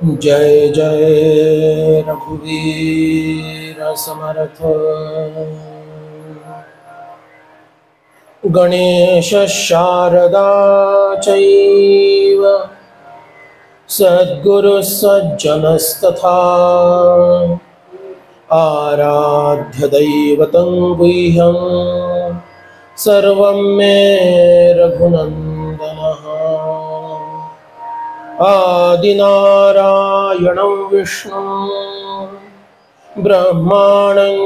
जय जय रघुवीर समर्थ। गणेश शारदा चैव सद्गुरु सज्जनस्तथा आराध्य दैवतं गुह्यं सर्वं मे रघुनन्दनः। आदिनारायणं विष्णुं ब्रह्माणं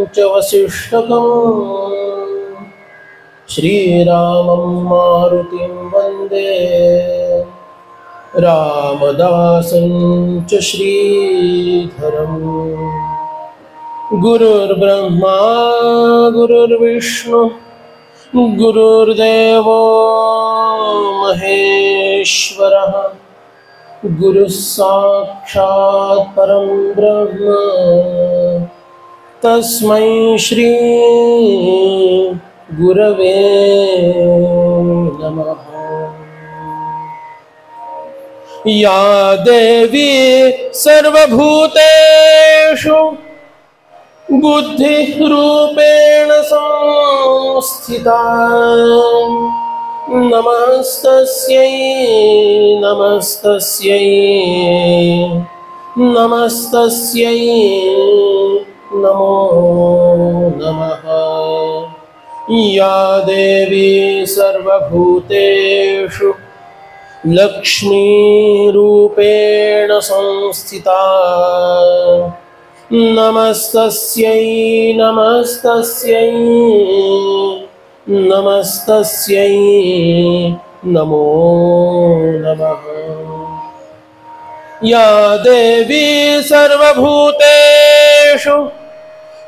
च वसिष्ठकम् श्रीरामं मारुतिं वन्दे रामदासं च श्रीधरम्। गुरुर्ब्रह्मा गुरुर्विष्णु गुरुर्देवो महेश्वरः गुरुः साक्षात् परं ब्रह्म तस्मै श्री गुरवे नमः। या देवी सर्वभूतेषु बुद्धिरूपेण संस्थिता नमस्तस्यै नमस्तस्यै नमस्तस्यै नमो नमः। या देवी सर्वभूतेषु लक्ष्मीरूपेण संस्थिता नमस्तस्यै नमस्तस्यै नमस्तस्यै नमो नमः। या देवी सर्वभूतेषु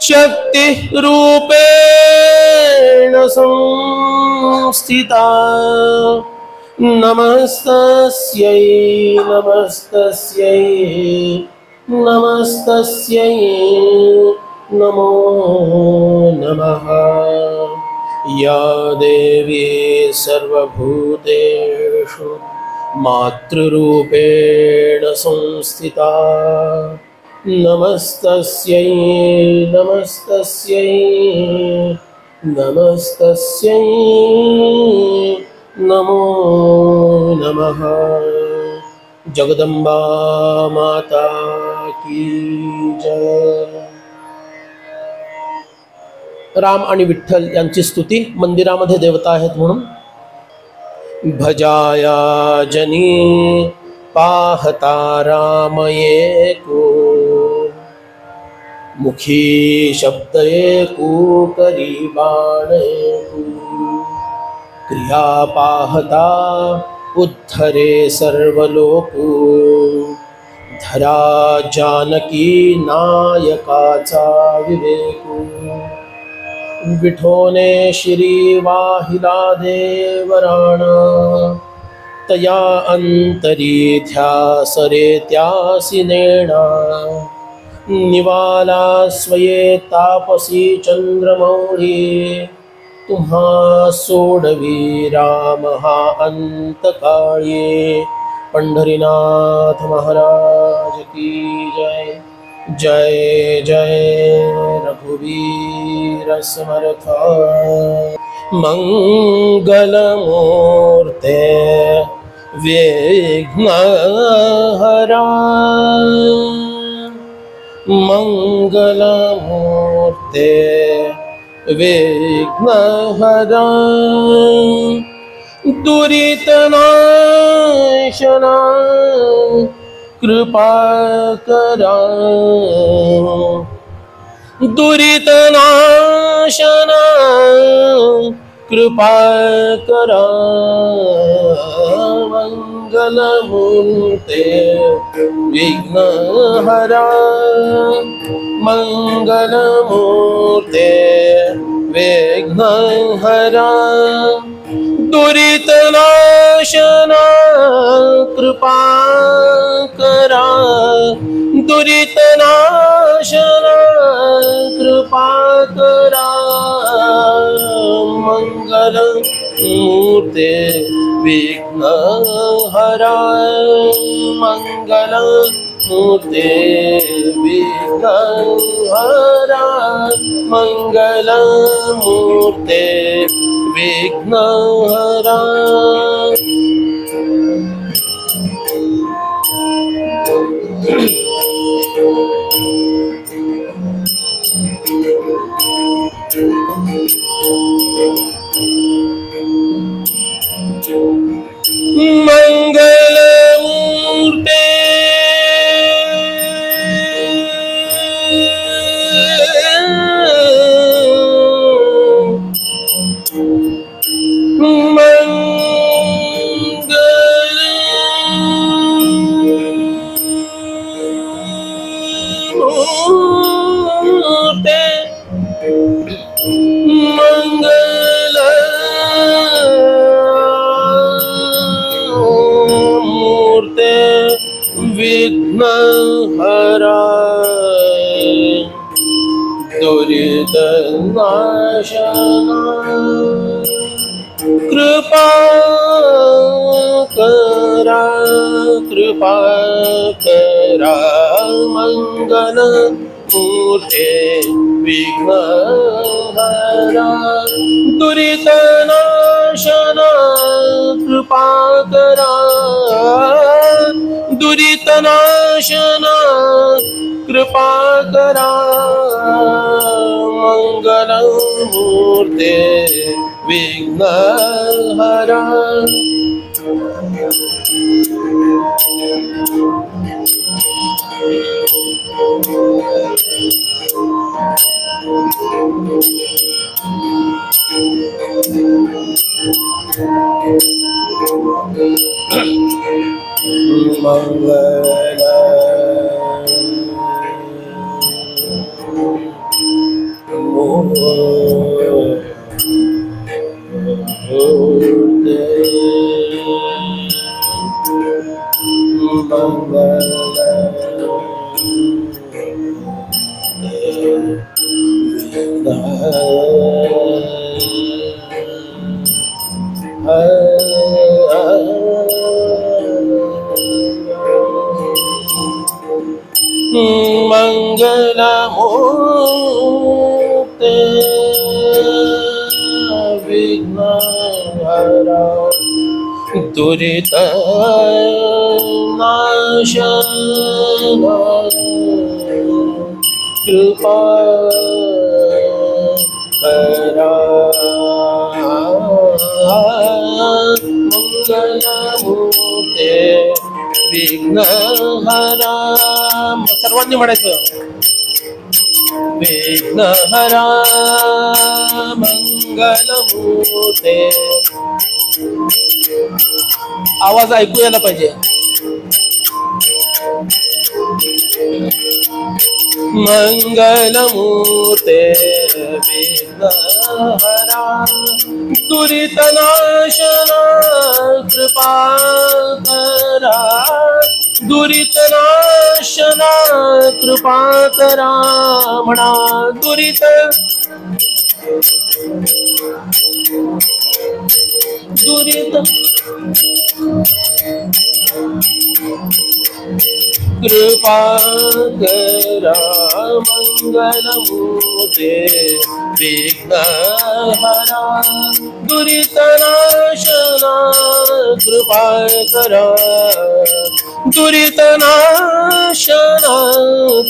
शक्तिरूपेण संस्थिता नमस्तस्यै नमस्तस्यै नमस्तस्यै नमो नमः। या देवी सर्वभूतेषु मातृरूपेण संस्थिता नमस्तस्यै नमस्तस्यै नमस्तस्यै नमो नमः। जगदंबा माता की जय। राम आणि विठ्ठल यांची स्तुती मंदिरामध्ये देवता आहेत म्हणून। भजाया जनी पाहता राम एको मुखी शब्द एको करी बाण एको क्रिया पाहता उद्धरे सर्वलोकू धरा जानकी नायकाचा विवेकू विठोने श्री वाहिला देवराणा तया अंतरी ध्यास रे त्यासी नेणा निवाला स्वये तापसी चंद्रमौळी तुम्हा सोडवी राम हा अंतकाळी। पंढरीनाथ महाराज की जय। जय जय रघुवीर समर्थ। मंगलमूर्ते विघ्नहरा मंगलमूर्ते विघ्नहरा दुरितनाशना कृपा करा दुरितनाशना कृपा करा। मंगलमूर्ते विघ्नहरा मंगलमूर्ते विघ्नहरा दुरितनाशना कृपा करा दुरितनाशना कृपा करा। मंगलमूर्ते विघ्नहरा मंगलमूर्ते विघ्नहरा मंगलमूर्ते विघ्नहरा मंगलमूर्ते मंगलमूर्ते विघ्नहरा दुरितनाशना कृपा करा मंगलमूर्ते विघ्नहरा दुरितनाशना कृपा करा दुरितनाशना कृपा करा मंगलमूर्ते विघ्नहरा मंगलमूर्ते विघ्नहरा दुरितनाशना कृपा करा मंगलमूर्ते विघ्नहरा सर्वांनी म्हणायचं विघ्नहरा मंगलमूर्ते आवाज ऐकू यायला पाहिजे मंगलमूर्ते विघ्नहरा दुरितनाशना कृपा करा दुरितनाशना कृपा करा म्हणा दुरित कृपा करा मंगलमूर्ते विघ्नहरा दुरितनाशना कृपा करा दुरितनाशना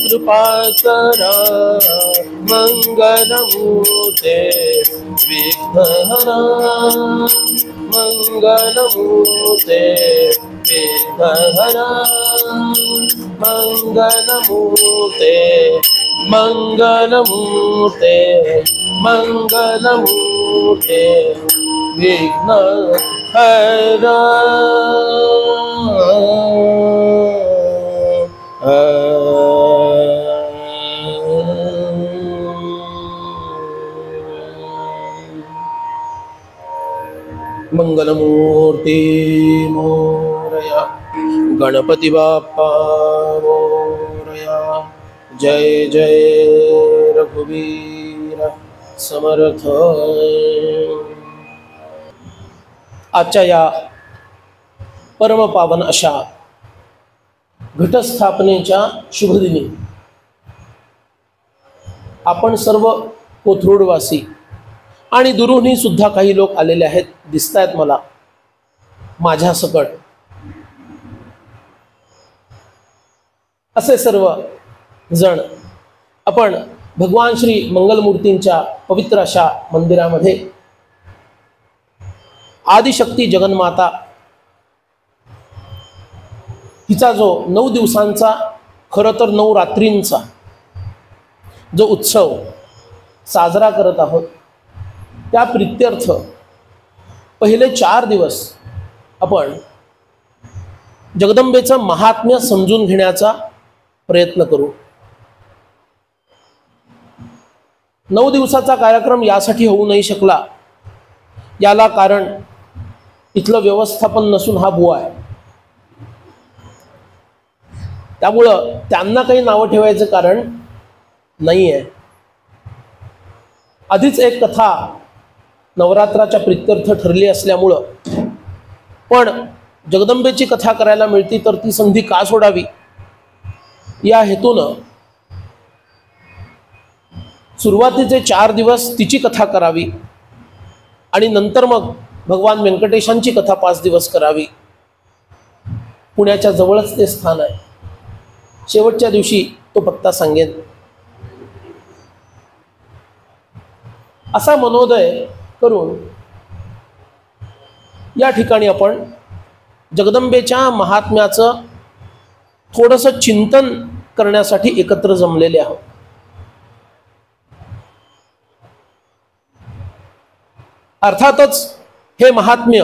कृपा करा मंगलमूर्ते विघ्नहरा मंगलमूर्ते विघ्नहरा मंगलमूर्ते मंगलमूर्ते मंगलमूर्ते विघ्नहरा मंगलमूर्ती मोरया गणपति बाप्पा मोरया जय जय रघुवीर समर्थ। आजच्या या परमपावन अशा घटस्थापनेच्या शुभदिनी आपण सर्व कोथरूडवासी आणि दुरूनही सुद्धा काही लोक आलेले आहेत, दिसत आहेत मला माझ्या सकट, असे सर्व जण आपण भगवान श्री मंगलमूर्तींच्या पवित्र अशा मंदिरामध्ये आदिशक्ती जगन्माता हिचा जो 9 दिवसांचा, खरं तर 9 रात्रींचा जो उत्सव साजरा करत आहोत, त्या प्रित्यर्थ पहिले 4 दिवस आपण जगदंबेचं महात्म्य समजून घेण्याचा प्रयत्न करू. 9 दिवसाचा कार्यक्रम यासाठी होऊ नाही शकला, याला कारण इथलं व्यवस्थापन नसून हा बुवा आहे. त्यामुळं त्यांना काही नावं ठेवायचं कारण नाही आहे. आधीच एक कथा नवरात्राच्या प्रित्यर्थ ठरली असल्यामुळं, पण जगदंबेची कथा करायला मिळती तर ती संधी का सोडावी या हेतूनं सुरुवातीचे 4 दिवस तिची कथा करावी आणि नंतर मग भगवान व्यंकटेशांची कथा 5 दिवस करावी. पुण्याच्या जवळच ते स्थान आहे. शेवटच्या दिवशी तो पत्ता सांगेन. असा मनोदय करून या ठिकाणी आपण जगदंबेच्या महात्म्याचं थोडंसं चिंतन करण्यासाठी एकत्र जमलेले आहोत. अर्थातच हे महात्म्य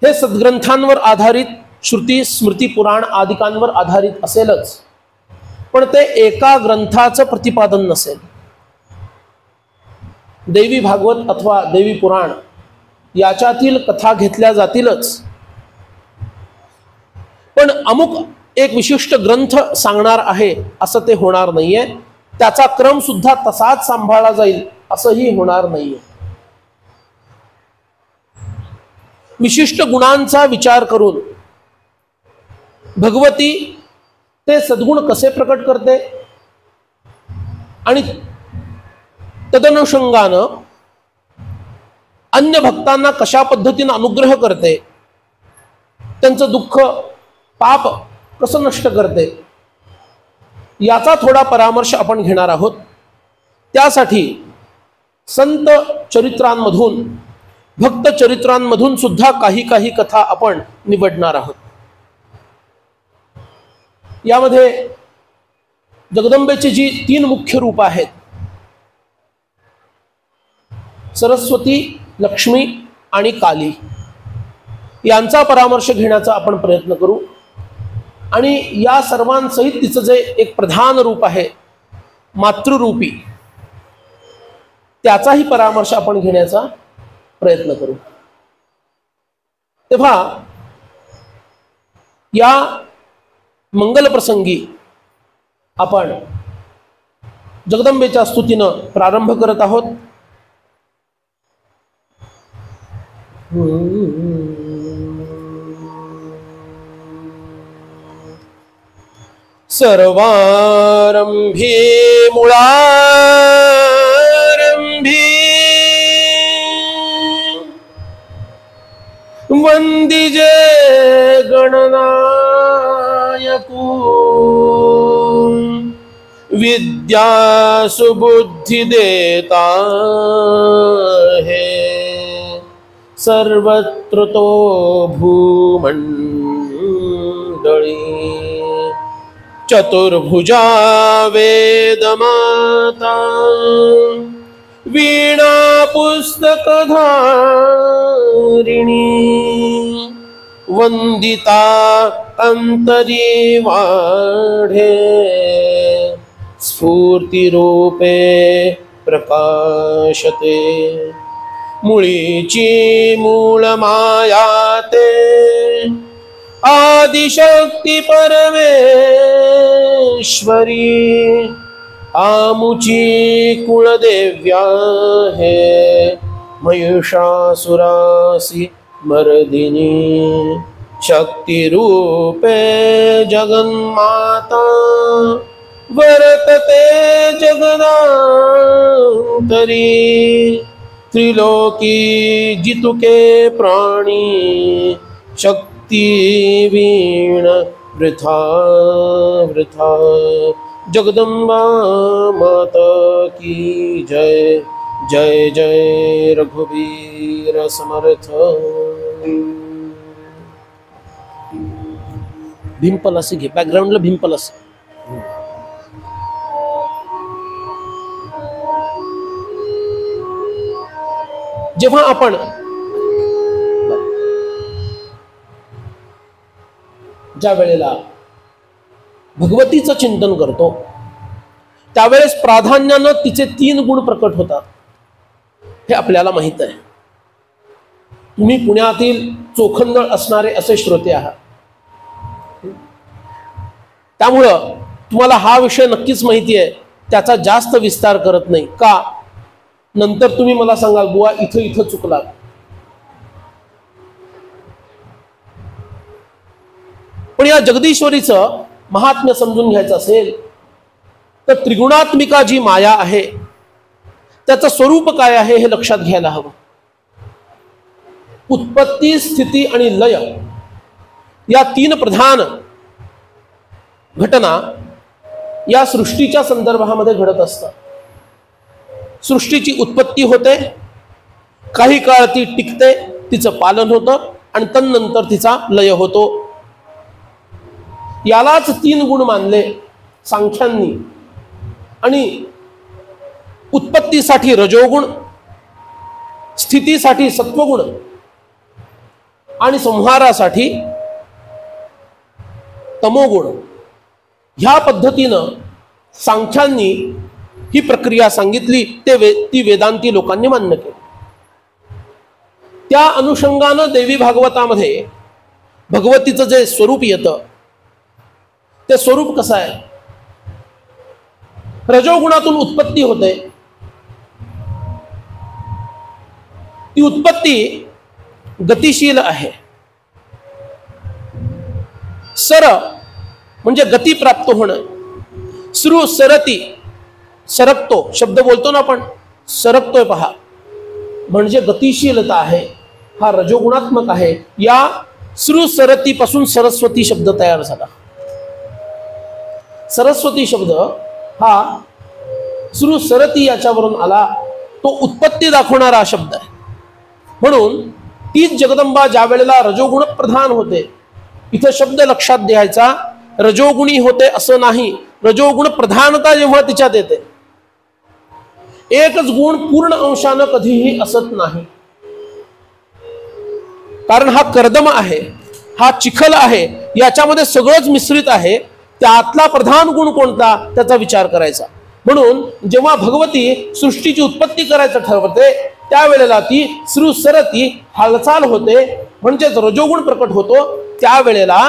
हे सद्ग्रंथांवर आधारित, श्रुती स्मृती पुराण आदिकांवर आधारित असेलच, पण ते एका ग्रंथाचं प्रतिपादन नसेल. देवी भागवत अथवा देवी पुराण याच्यातील कथा घेतल्या जातीलच, पण अमुक एक विशिष्ट ग्रंथ सांगणार आहे असं ते होणार नाहीये. त्याचा क्रम सुद्धा तसाच सांभाळला जाईल असंही होणार नाहीये. विशिष्ट गुणांचा विचार करून भगवती ते सद्गुण कसे प्रकट करते आणि तदनुषंगानं अन्य भक्तांना कशा पद्धतीने अनुग्रह करते, त्यांचं दुःख पाप कसं नष्ट करते, याचा थोडा परामर्श आपण घेणार आहोत. त्यासाठी संत चरित्रांमधून, भक्त चरित्रांमधून सुद्धा काही कथा आपण निवडणार आहोत. यामध्ये जगदंबेची जी 3 मुख्य रूप आहेत, सरस्वती, लक्ष्मी आणि काली, यांचा परामर्श घेण्याचा आपण प्रयत्न करू. आणि या सर्वांसहित तिचं जे एक प्रधान रूप आहे मातृरूपी, त्याचाही परामर्श आपण घेण्याचा प्रयत्न करू. तेव्हा या मंगल प्रसंगी आपण जगदंबेच्या स्तुतीनं प्रारंभ करत आहोत. सर्वारंभी मूळारंभी वंदिजे गणनायकू विद्या सुबुद्धि देता है सर्वत्र तो भूमंडली चतुर्भुजा वेदमाता वीणा पुस्तकधारिणी वंदिता अंतरीवाढे स्फूर्तिरूपे प्रकाशते मुळीची मूळ मायाते आदिशक्ती परमेश्वरी आमुची कुलदेव्या है महिषासुरासी मर्दिनी शक्तिरूपे जगन्माता वर्तते जगदान्तरी त्रिलोकी जितुके प्राणी शक्ति वीण वृथा वृथा। जगदम्बा माता की जय। जय जय रघुवीर समर्थ। भीमपलासी घे, बॅकग्राऊंडला भीमपलासी. जेव्हा आपण ज्या वेळेला भगवतीचं चिंतन करतो त्यावेळेस प्राधान्यानं तिचे 3 गुण प्रकट होतात हे आपल्याला माहित आहे. तुम्ही पुण्यातील चोखंदळ असणारे असे श्रोते आहात, त्यामुळं तुम्हाला हा विषय नक्कीच माहिती आहे. त्याचा जास्त विस्तार करत नाही का, नंतर तुम्ही मला सांगाल बुवा इथं इथं चुकलात. पण या जगदीश्वरीचं महात्म्य समजून घ्यायचं असेल तर त्रिगुणात्मिका जी माया आहे त्याचं स्वरूप काय आहे हे लक्षात घ्यायला हवं. उत्पत्ती, स्थिती आणि लय या 3 प्रधान घटना या सृष्टीच्या संदर्भामध्ये घडत असतात. सृष्टीची उत्पत्ती होते, काही काळ ती टिकते, तिचं पालन होतं आणि तदनंतर तिचा लय होतो. यालाच 3 गुण मानले सांख्यांनी. आणि उत्पत्तीसाठी रजोगुण, स्थितीसाठी सत्वगुण आणि संहारासाठी तमोगुण. ह्या पद्धतीनं सांख्यांनी ही प्रक्रिया सांगितली, ती वेदांती लोकांनी मान्य केली. त्या अनुषंगानं देवी भागवतामध्ये भगवतीचं जे स्वरूप येतं ते स्वरूप कसं आहे. रजोगुणातून उत्पत्ती होते. ती उत्पत्ती गतिशील आहे. सर म्हणजे गती प्राप्त होणं. श्रु सरती, सरकतो शब्द बोलतो ना आपण, सरकतोय पहा, म्हणजे गतिशीलता आहे. हा रजोगुणात्मक आहे. या श्रु सरती पासून सरस्वती शब्द तयार झाला. सरस्वती शब्द हा श्रु सरती याच्यावरून आला. तो उत्पत्ती दाखवणारा शब्द आहे. म्हणून तीच जगदंबा ज्या वेळेला रजोगुण प्रधान होते, इथं शब्द लक्षात द्यायचा, रजोगुणी होते असं नाही. रजोगुण प्रधानता जेव्हा तिच्यात येते, एकच गुण पूर्ण अंशानं कधीही असत नाही. कारण हा कर्दम आहे, हा चिखल आहे, याच्यामध्ये सगळंच मिश्रित आहे. त्यातला प्रधान गुण कोणता त्याचा विचार करायचा. म्हणून जेव्हा भगवती सृष्टीची उत्पत्ती करायचं ठरवते त्यावेळेला ती श्रु सरती हालचाल होते, म्हणजेच रजोगुण प्रकट होतो. त्यावेळेला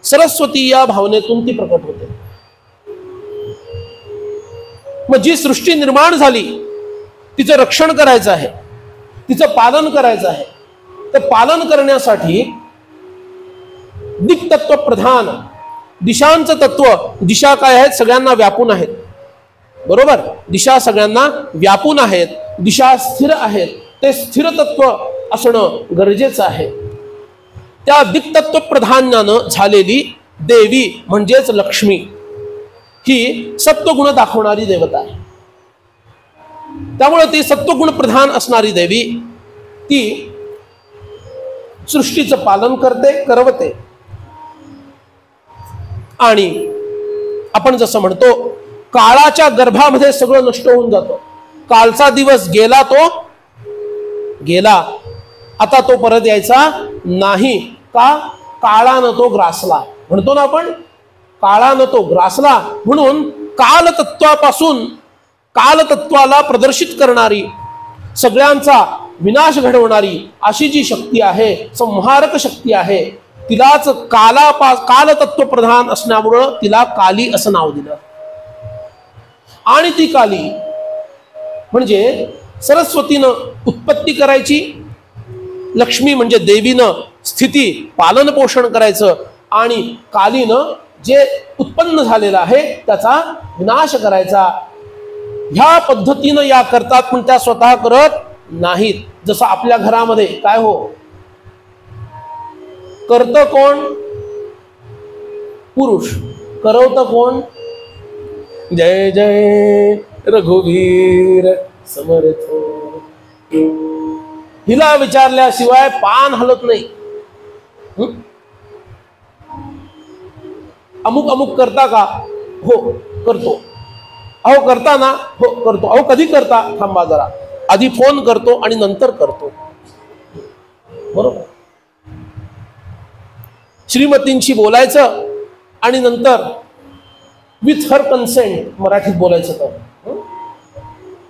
सरस्वती या भावनेतून ती प्रकट होते. मग जी सृष्टी निर्माण झाली तिचं रक्षण करायचं आहे, तिचं पालन करायचं आहे. तर पालन करण्यासाठी दिक्तत्व प्रधान, दिशांचं तत्व, दिशा काय आहेत, सगळ्यांना व्यापून आहेत. बरोबर, दिशा सगळ्यांना व्यापून आहेत, दिशा स्थिर आहेत. ते स्थिर तत्व असणं गरजेचं आहे. त्या दिक्तत्व प्रधान्यानं झालेली देवी म्हणजेच लक्ष्मी ही सत्वगुण दाखवणारी देवता आहे. त्यामुळे ती सत्वगुण प्रधान असणारी देवी ती सृष्टीचं पालन करते, करवते. आणि आपण जसं म्हणतो काळाच्या गर्भामध्ये सगळं नष्ट होऊन जातं. कालचा दिवस गेला तो गेला, आता तो परत यायचा नाही. का? काळानं तो ग्रासला म्हणतो ना आपण, काळानं तो ग्रासला. म्हणून कालतत्वापासून कालतत्वाला प्रदर्शित करणारी, सगळ्यांचा विनाश घडवणारी अशी जी शक्ती आहे, संहारक शक्ती आहे, तिलाच कालतत्व प्रधान असण्यामुळं तिला काली असं नाव दिलं. आणि ती काली म्हणजे सरस्वतीनं उत्पत्ती करायची, लक्ष्मी म्हणजे देवीनं स्थिती पालन पोषण करायचं आणि कालीनं जे उत्पन्न झालेलं आहे त्याचा विनाश करायचा. ह्या पद्धतीनं या करतात, पण त्या स्वतः करत नाहीत. जसं आपल्या घरामध्ये काय हो, करतं कोण? पुरुष. करवतं कोण? जय जय रघुवीर समर्थ. हिला विचारल्याशिवाय पान हलत नाही. अमुक अमुक करता का? हो करतो. अहो करता ना? हो करतो. अहो कधी करता? थांबा जरा, आधी फोन करतो आणि नंतर करतो. बरोबर. श्रीमतींशी बोलायचं आणि नंतर विथ हर कन्सेंट, मराठीत बोलायचं तर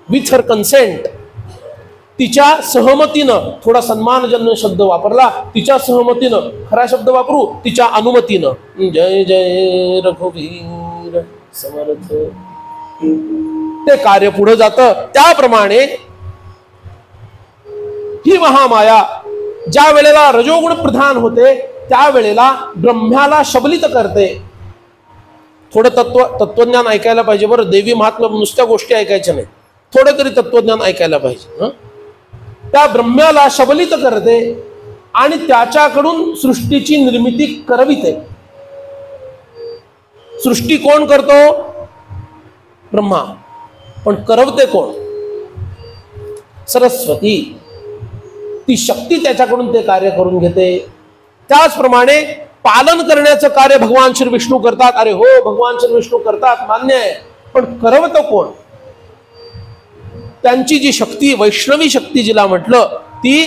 विथ हर कन्सेंट, तिच्या सहमतीनं, थोडा सन्मानजन्य शब्द वापरला, तिच्या सहमतीनं, खरा शब्द वापरू, तिच्या अनुमतीनं. जय जय रघुवीर समर्थ. ते कार्य पुढे जातं. त्याप्रमाणे ही महामाया ज्या वेळेला रजोगुण प्रधान होते त्यावेळेला ब्रह्म्याला शबलित करते. थोडं तत्वज्ञान ऐकायला पाहिजे बरं. देवी महात्म्य नुसत्या गोष्टी ऐकायच्या नाही, थोडं तरी तत्वज्ञान ऐकायला पाहिजे. त्या ब्रह्म्याला शबलित करते आणि त्याच्याकडून सृष्टीची निर्मिती करविते. सृष्टी कोण करतो? ब्रह्मा. पण करवते कोण? सरस्वती. ती शक्ती त्याच्याकडून ते कार्य करून घेते. त्याचप्रमाणे पालन करण्याचं कार्य भगवान श्री विष्णू करतात. अरे हो, भगवान श्री विष्णू करतात, मान्य आहे, पण करवतं कोण? त्यांची जी शक्ती, वैष्णवी शक्ती जिला म्हटलं, ती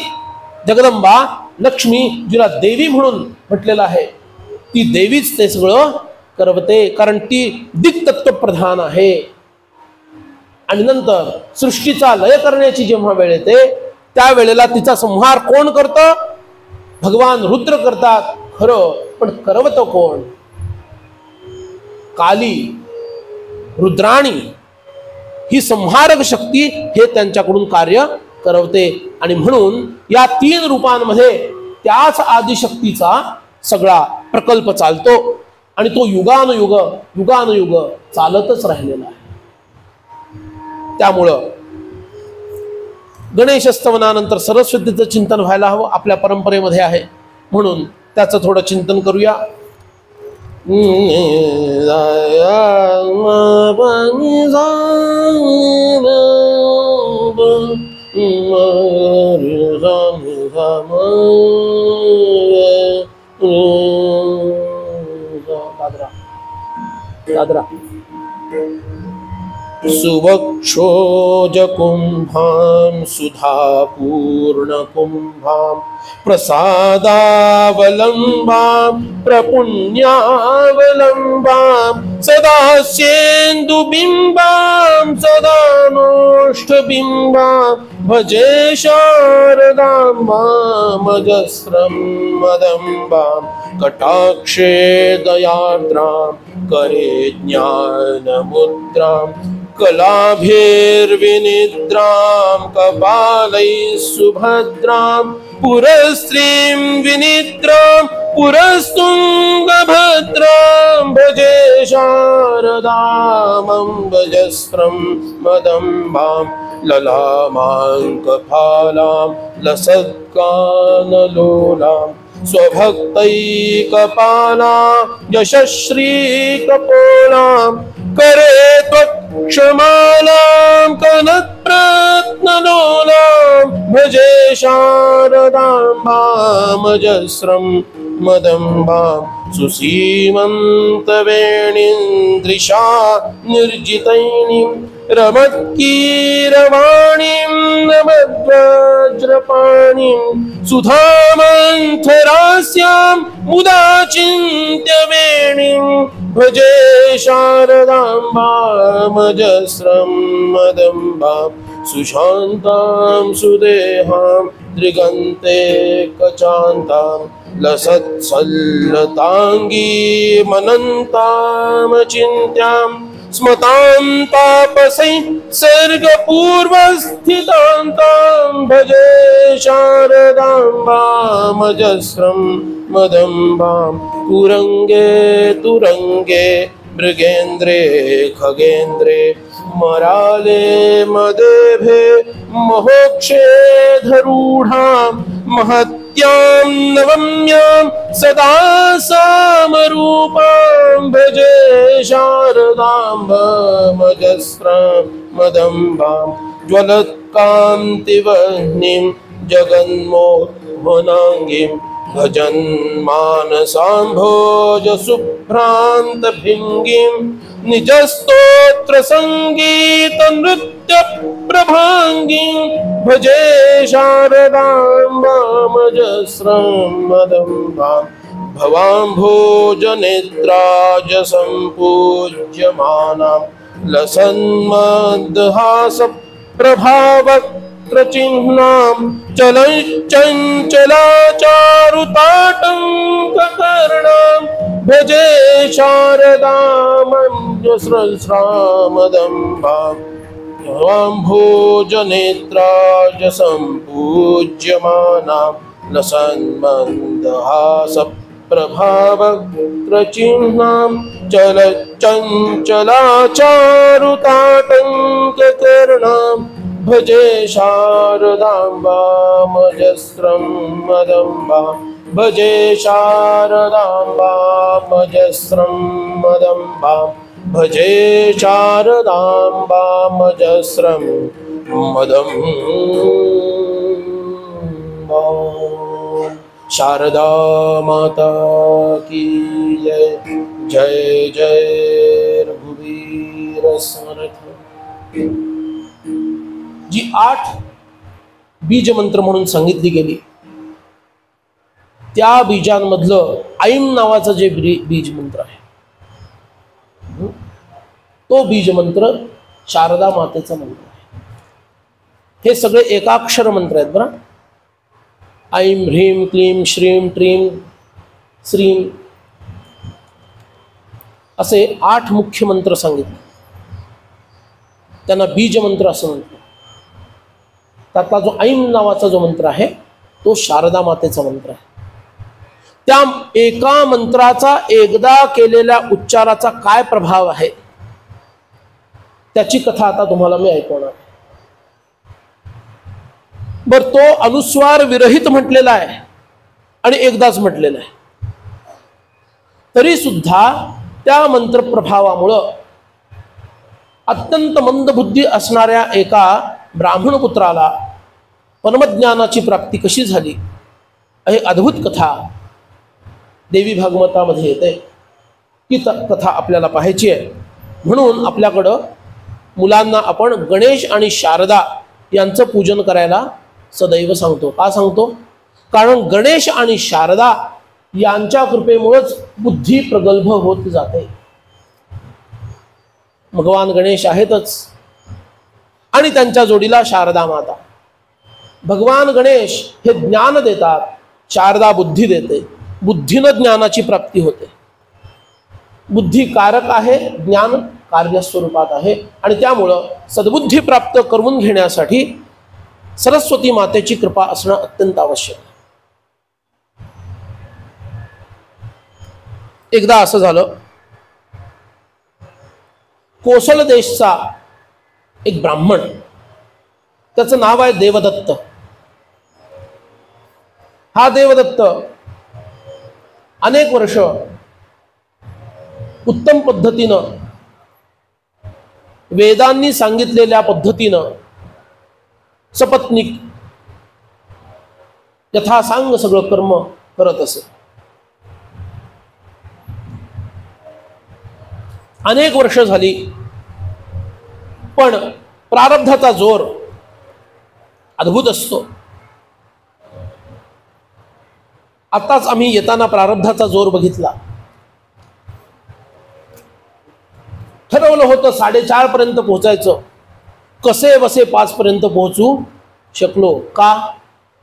जगदंबा लक्ष्मी, जिला देवी म्हणून म्हटलेलं आहे, ती देवीच ते सगळं करवते, कारण ती दिक्तत्व प्रधान आहे. आणि नंतर सृष्टीचा लय करण्याची जेव्हा वेळ येते त्यावेळेला तिचा संहार कोण करतं? भगवान रुद्र करतात खरं, पण करवतं कोण? काली, रुद्राणी ही संहारक शक्ती हे त्यांच्याकडून कार्य करवते. आणि म्हणून या 3 रूपांमध्ये त्याच आदिशक्तीचा सगळा प्रकल्प चालतो आणि तो युगानुयुग युगानुयुग चालतच राहिलेला आहे. त्यामुळं गणेश स्तवनानंतर सरस्वतीचं चिंतन व्हायला हवं, आपल्या परंपरेमध्ये आहे, म्हणून त्याचं थोडं चिंतन करूया. दादरा सुवक्षोज कुंभां सुधापूर्ण कुंभां प्रसादावलंबां प्रपुण्यावलंबां सदा सेन्दुबिंबां सदा नोष्ठबिंबां भजे शारदाम्बामजस्रं मदंबां कटाक्षे दयार्द्रां करे ज्ञानमुद्रां कलाभिर्विनिद्रां कपालैः सुभद्रां पुरस्त्रीं विनिद्रां पुरस्तुङ्गभद्रां भजे शारदामम्बजस्रं मदंबां ललामाङ्कफालां लसत्कानलोलां स्वभक्तैकपालां यशश्रीकपोलां करे त्वक्षमालां कनत्प्रत्नलोलां भजे शारदाम्बामजस्रं मदंबां सुसीमन्तवेणीन्द्रिषा निर्जितैनीं रमत्कीरवाणीं नमद्वज्रपाणीं सुधामन्थरास्यां मुदा चिन्त्यवेणीं भजे शारदाम्बामजस्रं मदंबां सुशान्तां सुदेहां दृगन्ते कचान्तां लसत्सल्लताङ्गी मनन्तामचिन्त्यां स्मतां तापसै सर्गपूर्वस्थितान्तां भजे शारदाम्बामजस्रं मदम्बां तुरंगे तुरंगे मृगेन्द्रे खगेन्द्रे मराले मदेभे महोक्षे धरूढां महत्यां नवम्यां सदा सामरूपां भजे शारदाम्बामजस्रां मदम्बां ज्वलत्कान्तिवह्निं जगन्मोहनाङ्गीं भजन्मानसाम्भोज शुभ्रान्तभिङ्गीं निजस्तोत्र संगीत नृत्य प्रभांगीं भजे शारदाम्बामजस्रं मदम्बां भवाम्भोजनेत्राज सम्पूज्यमानां लसन्मन्दहास प्रभावक्त्रचिह्नां चलच्चञ्चलाचारुताटङ्ककर्णां भजे शारदामञ्जस्रस्रामदम्बां भवाम्भोजनेत्राज सम्पूज्यमानां लसन्मन्दहास प्रभावक्त्रचिह्नां चलच्चञ्चलाचारुताटङ्ककर्णां भजे शारदाम्बामजस्रं मदम्बां भजे शारदाम्बामजस्रं मदम्बां भजे शारदाम्बामजस्रं मदम्बां। शारदा माता की जय। जय जय रघुवीर समर्थ। जी 8 बीज मंत्र म्हणून सांगितली गेली त्या बीजांमधलं ऐम नावाचं जे बीज मंत्र आहे तो बीज मंत्र शारदा मातेचा मंत्र आहे। हे सगळे एकाक्षर मंत्र आहेत बरं। ऐं ह्रीं क्लीं श्रीं ट्रीं श्रीं असे 8 मुख्य मंत्र सांगितले, त्यांना बीज मंत्र असं म्हणतात। त्यातला जो ऐं नावाचा जो मंत्र आहे तो शारदा मातेचा मंत्र आहे। त्या एका मंत्राचा एकदा केलेल्या उच्चाराचा काय प्रभाव आहे त्याची कथा आता तुम्हाला मी ऐकवणार। बर, तो अनुस्वार विरहित म्हटलेला आहे आणि एकदाच म्हटलेला आहे, तरी सुद्धा त्या मंत्र प्रभावामुळं अत्यंत मंदबुद्धी असणाऱ्या एका ब्राह्मण पुत्राला परमज्ञानाची प्राप्ती कशी झाली ही अद्भुत कथा देवी भागवतामध्ये येते। ती कथा आपल्याला पाहायची आहे, म्हणून आपल्याकडं मुलांना आपण गणेश आणि शारदा यांचं पूजन करायला सदैव सांगतो। का सांगतो? कारण गणेश आणि शारदा यांच्या कृपेमुळेच बुद्धी प्रगल्भ होत जाते। भगवान गणेश आहेतच आणि त्यांच्या जोडीला शारदा माता। भगवान गणेश हे ज्ञान देतात, शारदा बुद्धी देते। बुद्धीनं ज्ञानाची प्राप्ती होते। बुद्धी कारक आहे, ज्ञान कार्यस्वरूपात आहे आणि त्यामुळं सद्बुद्धी प्राप्त करून घेण्यासाठी सरस्वती मातेची कृपा असणं अत्यंत आवश्यक आहे। एकदा असं झालं, कोसल देशचा एक ब्राह्मण, त्याचं नाव आहे देवदत्त। हा देवदत्त अनेक वर्ष उत्तम पद्धतीनं वेदांनी सांगितलेल्या पद्धतीनं सपत्नीक यथासांग सगळं कर्म करत असे। अनेक वर्ष झाली, पण प्रारब्धाचा जोर अद्भुत असतो। आताच आम्ही येताना प्रारब्धाचा जोर बघितला। ठरवलं होतं 4:30 पर्यंत पोहोचायचं, कसे बसे 5 पर्यंत पोहोचू शकलो। का?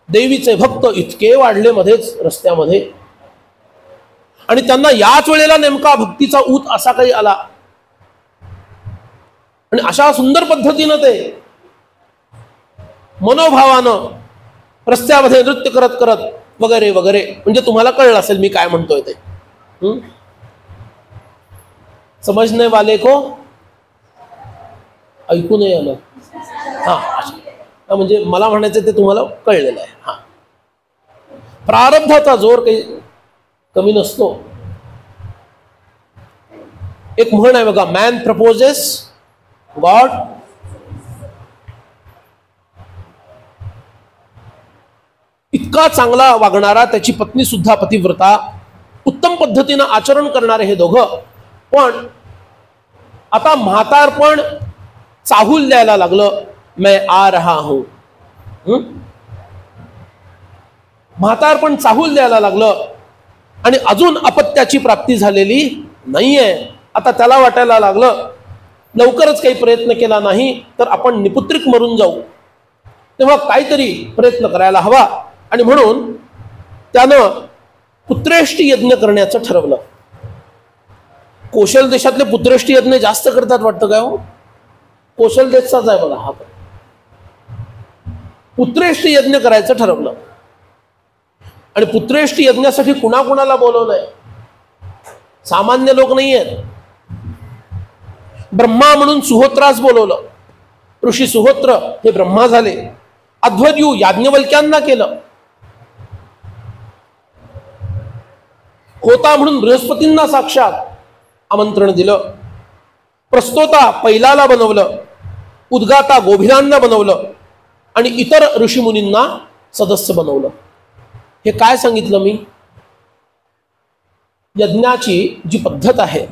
देवीचे भक्त इतके वाढले मध्येच रस्त्यामध्ये, आणि त्यांना याच वेळेला नेमका भक्तीचा ऊत असा काही आला आणि अशा सुंदर पद्धतीनं ते मनोभावानं रस्त्यामध्ये नृत्य करत करत वगैरे वगैरे, म्हणजे तुम्हाला कळलं असेल मी काय म्हणतोय ते. समजणे वाले को ऐकू नाही आलं. म्हणजे मला म्हणायचं ते तुम्हाला कळलेलं आहे. हा, प्रारब्धाचा जोर काही कमी नसतो. एक म्हण आहे बघा, मॅन प्रपोजेस गॉड इतका चांगला वागणारा, त्याची पत्नी सुद्धा पतिव्रता, उत्तम पद्धतीनं आचरण करणारे हे दोघं, पण आता म्हातारपण चाहूल द्यायला लागलं. मैं आ रहा हूं. म्हातारपण चाहूल द्यायला लागलं आणि अजून अपत्याची प्राप्ती झालेली नाहीये. आता त्याला वाटायला लागलं लवकरच काही प्रयत्न केला नाही तर आपण निपुत्रिक मरून जाऊ, तेव्हा काहीतरी प्रयत्न करायला हवा. आणि म्हणून त्यानं पुत्रेष्टी यज्ञ करण्याचं ठरवलं. कौशल देशातले पुत्रेष्टी यज्ञ जास्त करतात वाटतं काय हो? कौशल देशचाच आहे बघा हा. पुत्रेष्टी यज्ञ करायचं ठरवलं आणि पुत्रेष्टी यज्ञासाठी कुणाकुणाला बोलवलंय? सामान्य लोक नाही आहेत. ब्रह्मा म्हणून सुहोत्रास बोलवलं. ऋषी सुहोत्र हे ब्रह्मा झाले. अध्वर्यू याज्ञवल्क्यांना केलं. होता म्हणून बृहस्पतींना साक्षात आमंत्रण दिलं. प्रस्तोता पैलाला बनवलं. उद्गाता गोभिलांना बनवलं आणि इतर ऋषीमुनींना सदस्य बनवलं. हे काय सांगितलं मी? यज्ञाची जी पद्धत आहे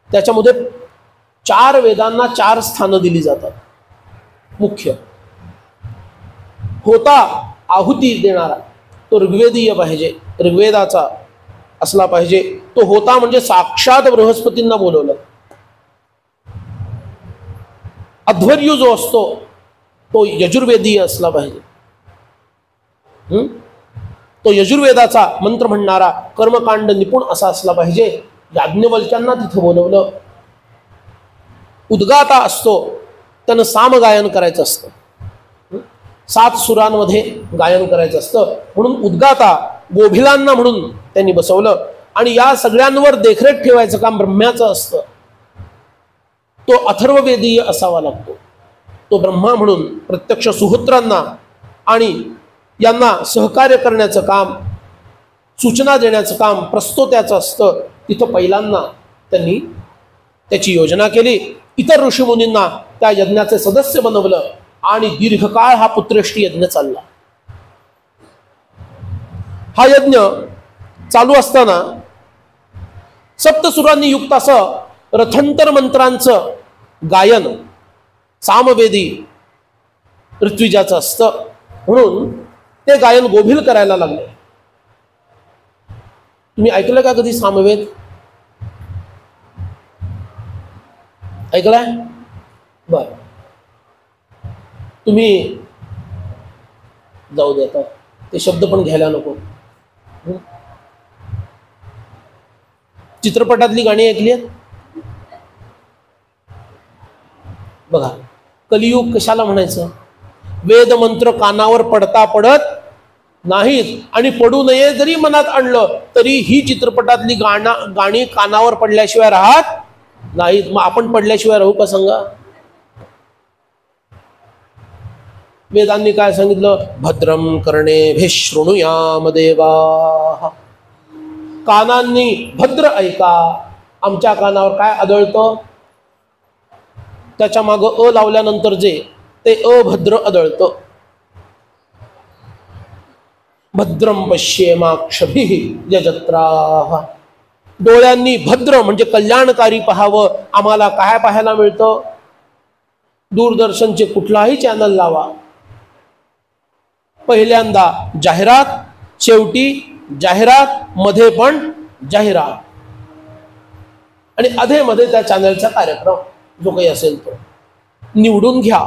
त्याच्यामध्ये 4 वेदांना 4 स्थानं दिली जातात. मुख्य होता आहुती देणारा तो ऋग्वेदीय पाहिजे, ऋग्वेदाचा असला पाहिजे. तो होता म्हणजे साक्षात बृहस्पतींना बोलवलं. अध्वर्यू जो असतो तो यजुर्वेदीय असला पाहिजे. तो यजुर्वेदाचा मंत्र म्हणणारा कर्मकांड निपुण असा असला पाहिजे. याज्ञवल्क्यांना तिथं बोलवलं. उद्गाता असतो, त्यानं सामगायन करायचं असतं. 7 सुरांमध्ये गायन करायचं असतं, म्हणून उद्गाता गोभिलांना म्हणून त्यांनी बसवलं. आणि या सगळ्यांवर देखरेख ठेवायचं काम ब्रह्म्याचं असतं. तो अथर्ववेदीय असावा लागतो. तो ब्रह्मा म्हणून प्रत्यक्ष सुहोत्रांना आणि यांना सहकार्य करण्याचं काम, सूचना देण्याचं काम प्रस्तोत्याचं असतं. तिथं पहिल्यांदा त्यांनी त्याची योजना केली. इतर ऋषीमुनींना त्या यज्ञाचे सदस्य बनवलं आणि दीर्घकाळ हा पुत्रेष्टी यज्ञ चालला. हा यज्ञ चालू असताना सप्तसुरांनी युक्त असं रथंतर मंत्रांचं गायन सामवेदी ऋत्विजाचं असतं, म्हणून ते गायन गोभिल करायला लागले. तुम्ही ऐकलं का कधी सामवेद? ऐकलाय? बर, तुम्ही जाऊ दे आता, ते शब्द पण घ्यायला नको. चित्रपटातली गाणी ऐकली आहेत बघा. कलियुग कशाला म्हणायचं? वेद मंत्र कानावर पडता पडत नाहीत आणि पडू नये जरी मनात आणलं तरी ही चित्रपटातली गाणी कानावर पडल्याशिवाय राहत नाहीत. मग आपण पडल्याशिवाय राहू का सांगा? वेदांनी काय सांगितलं? भद्रम कर्णेभिः शृणुयाम देवाः. कानांनी भद्र ऐका. आमच्या कानावर काय आदळतं? त्याच्या मागं अ लावल्यानंतर जे ते अभद्र आदळतं. भद्रम पश्येमाक्षभिः यजत्राः. डोळ्यांनी भद्र म्हणजे कल्याणकारी पाहावं. आम्हाला काय पाहायला मिळतं? दूरदर्शनचे कुठलाही चॅनल लावा, पहिल्यांदा जाहिरात, शेवटी जाहिरात, मध्ये पण जाहिरात आणि अधेमध्ये त्या चॅनलचा कार्यक्रम जो काही असेल तो निवडून घ्या.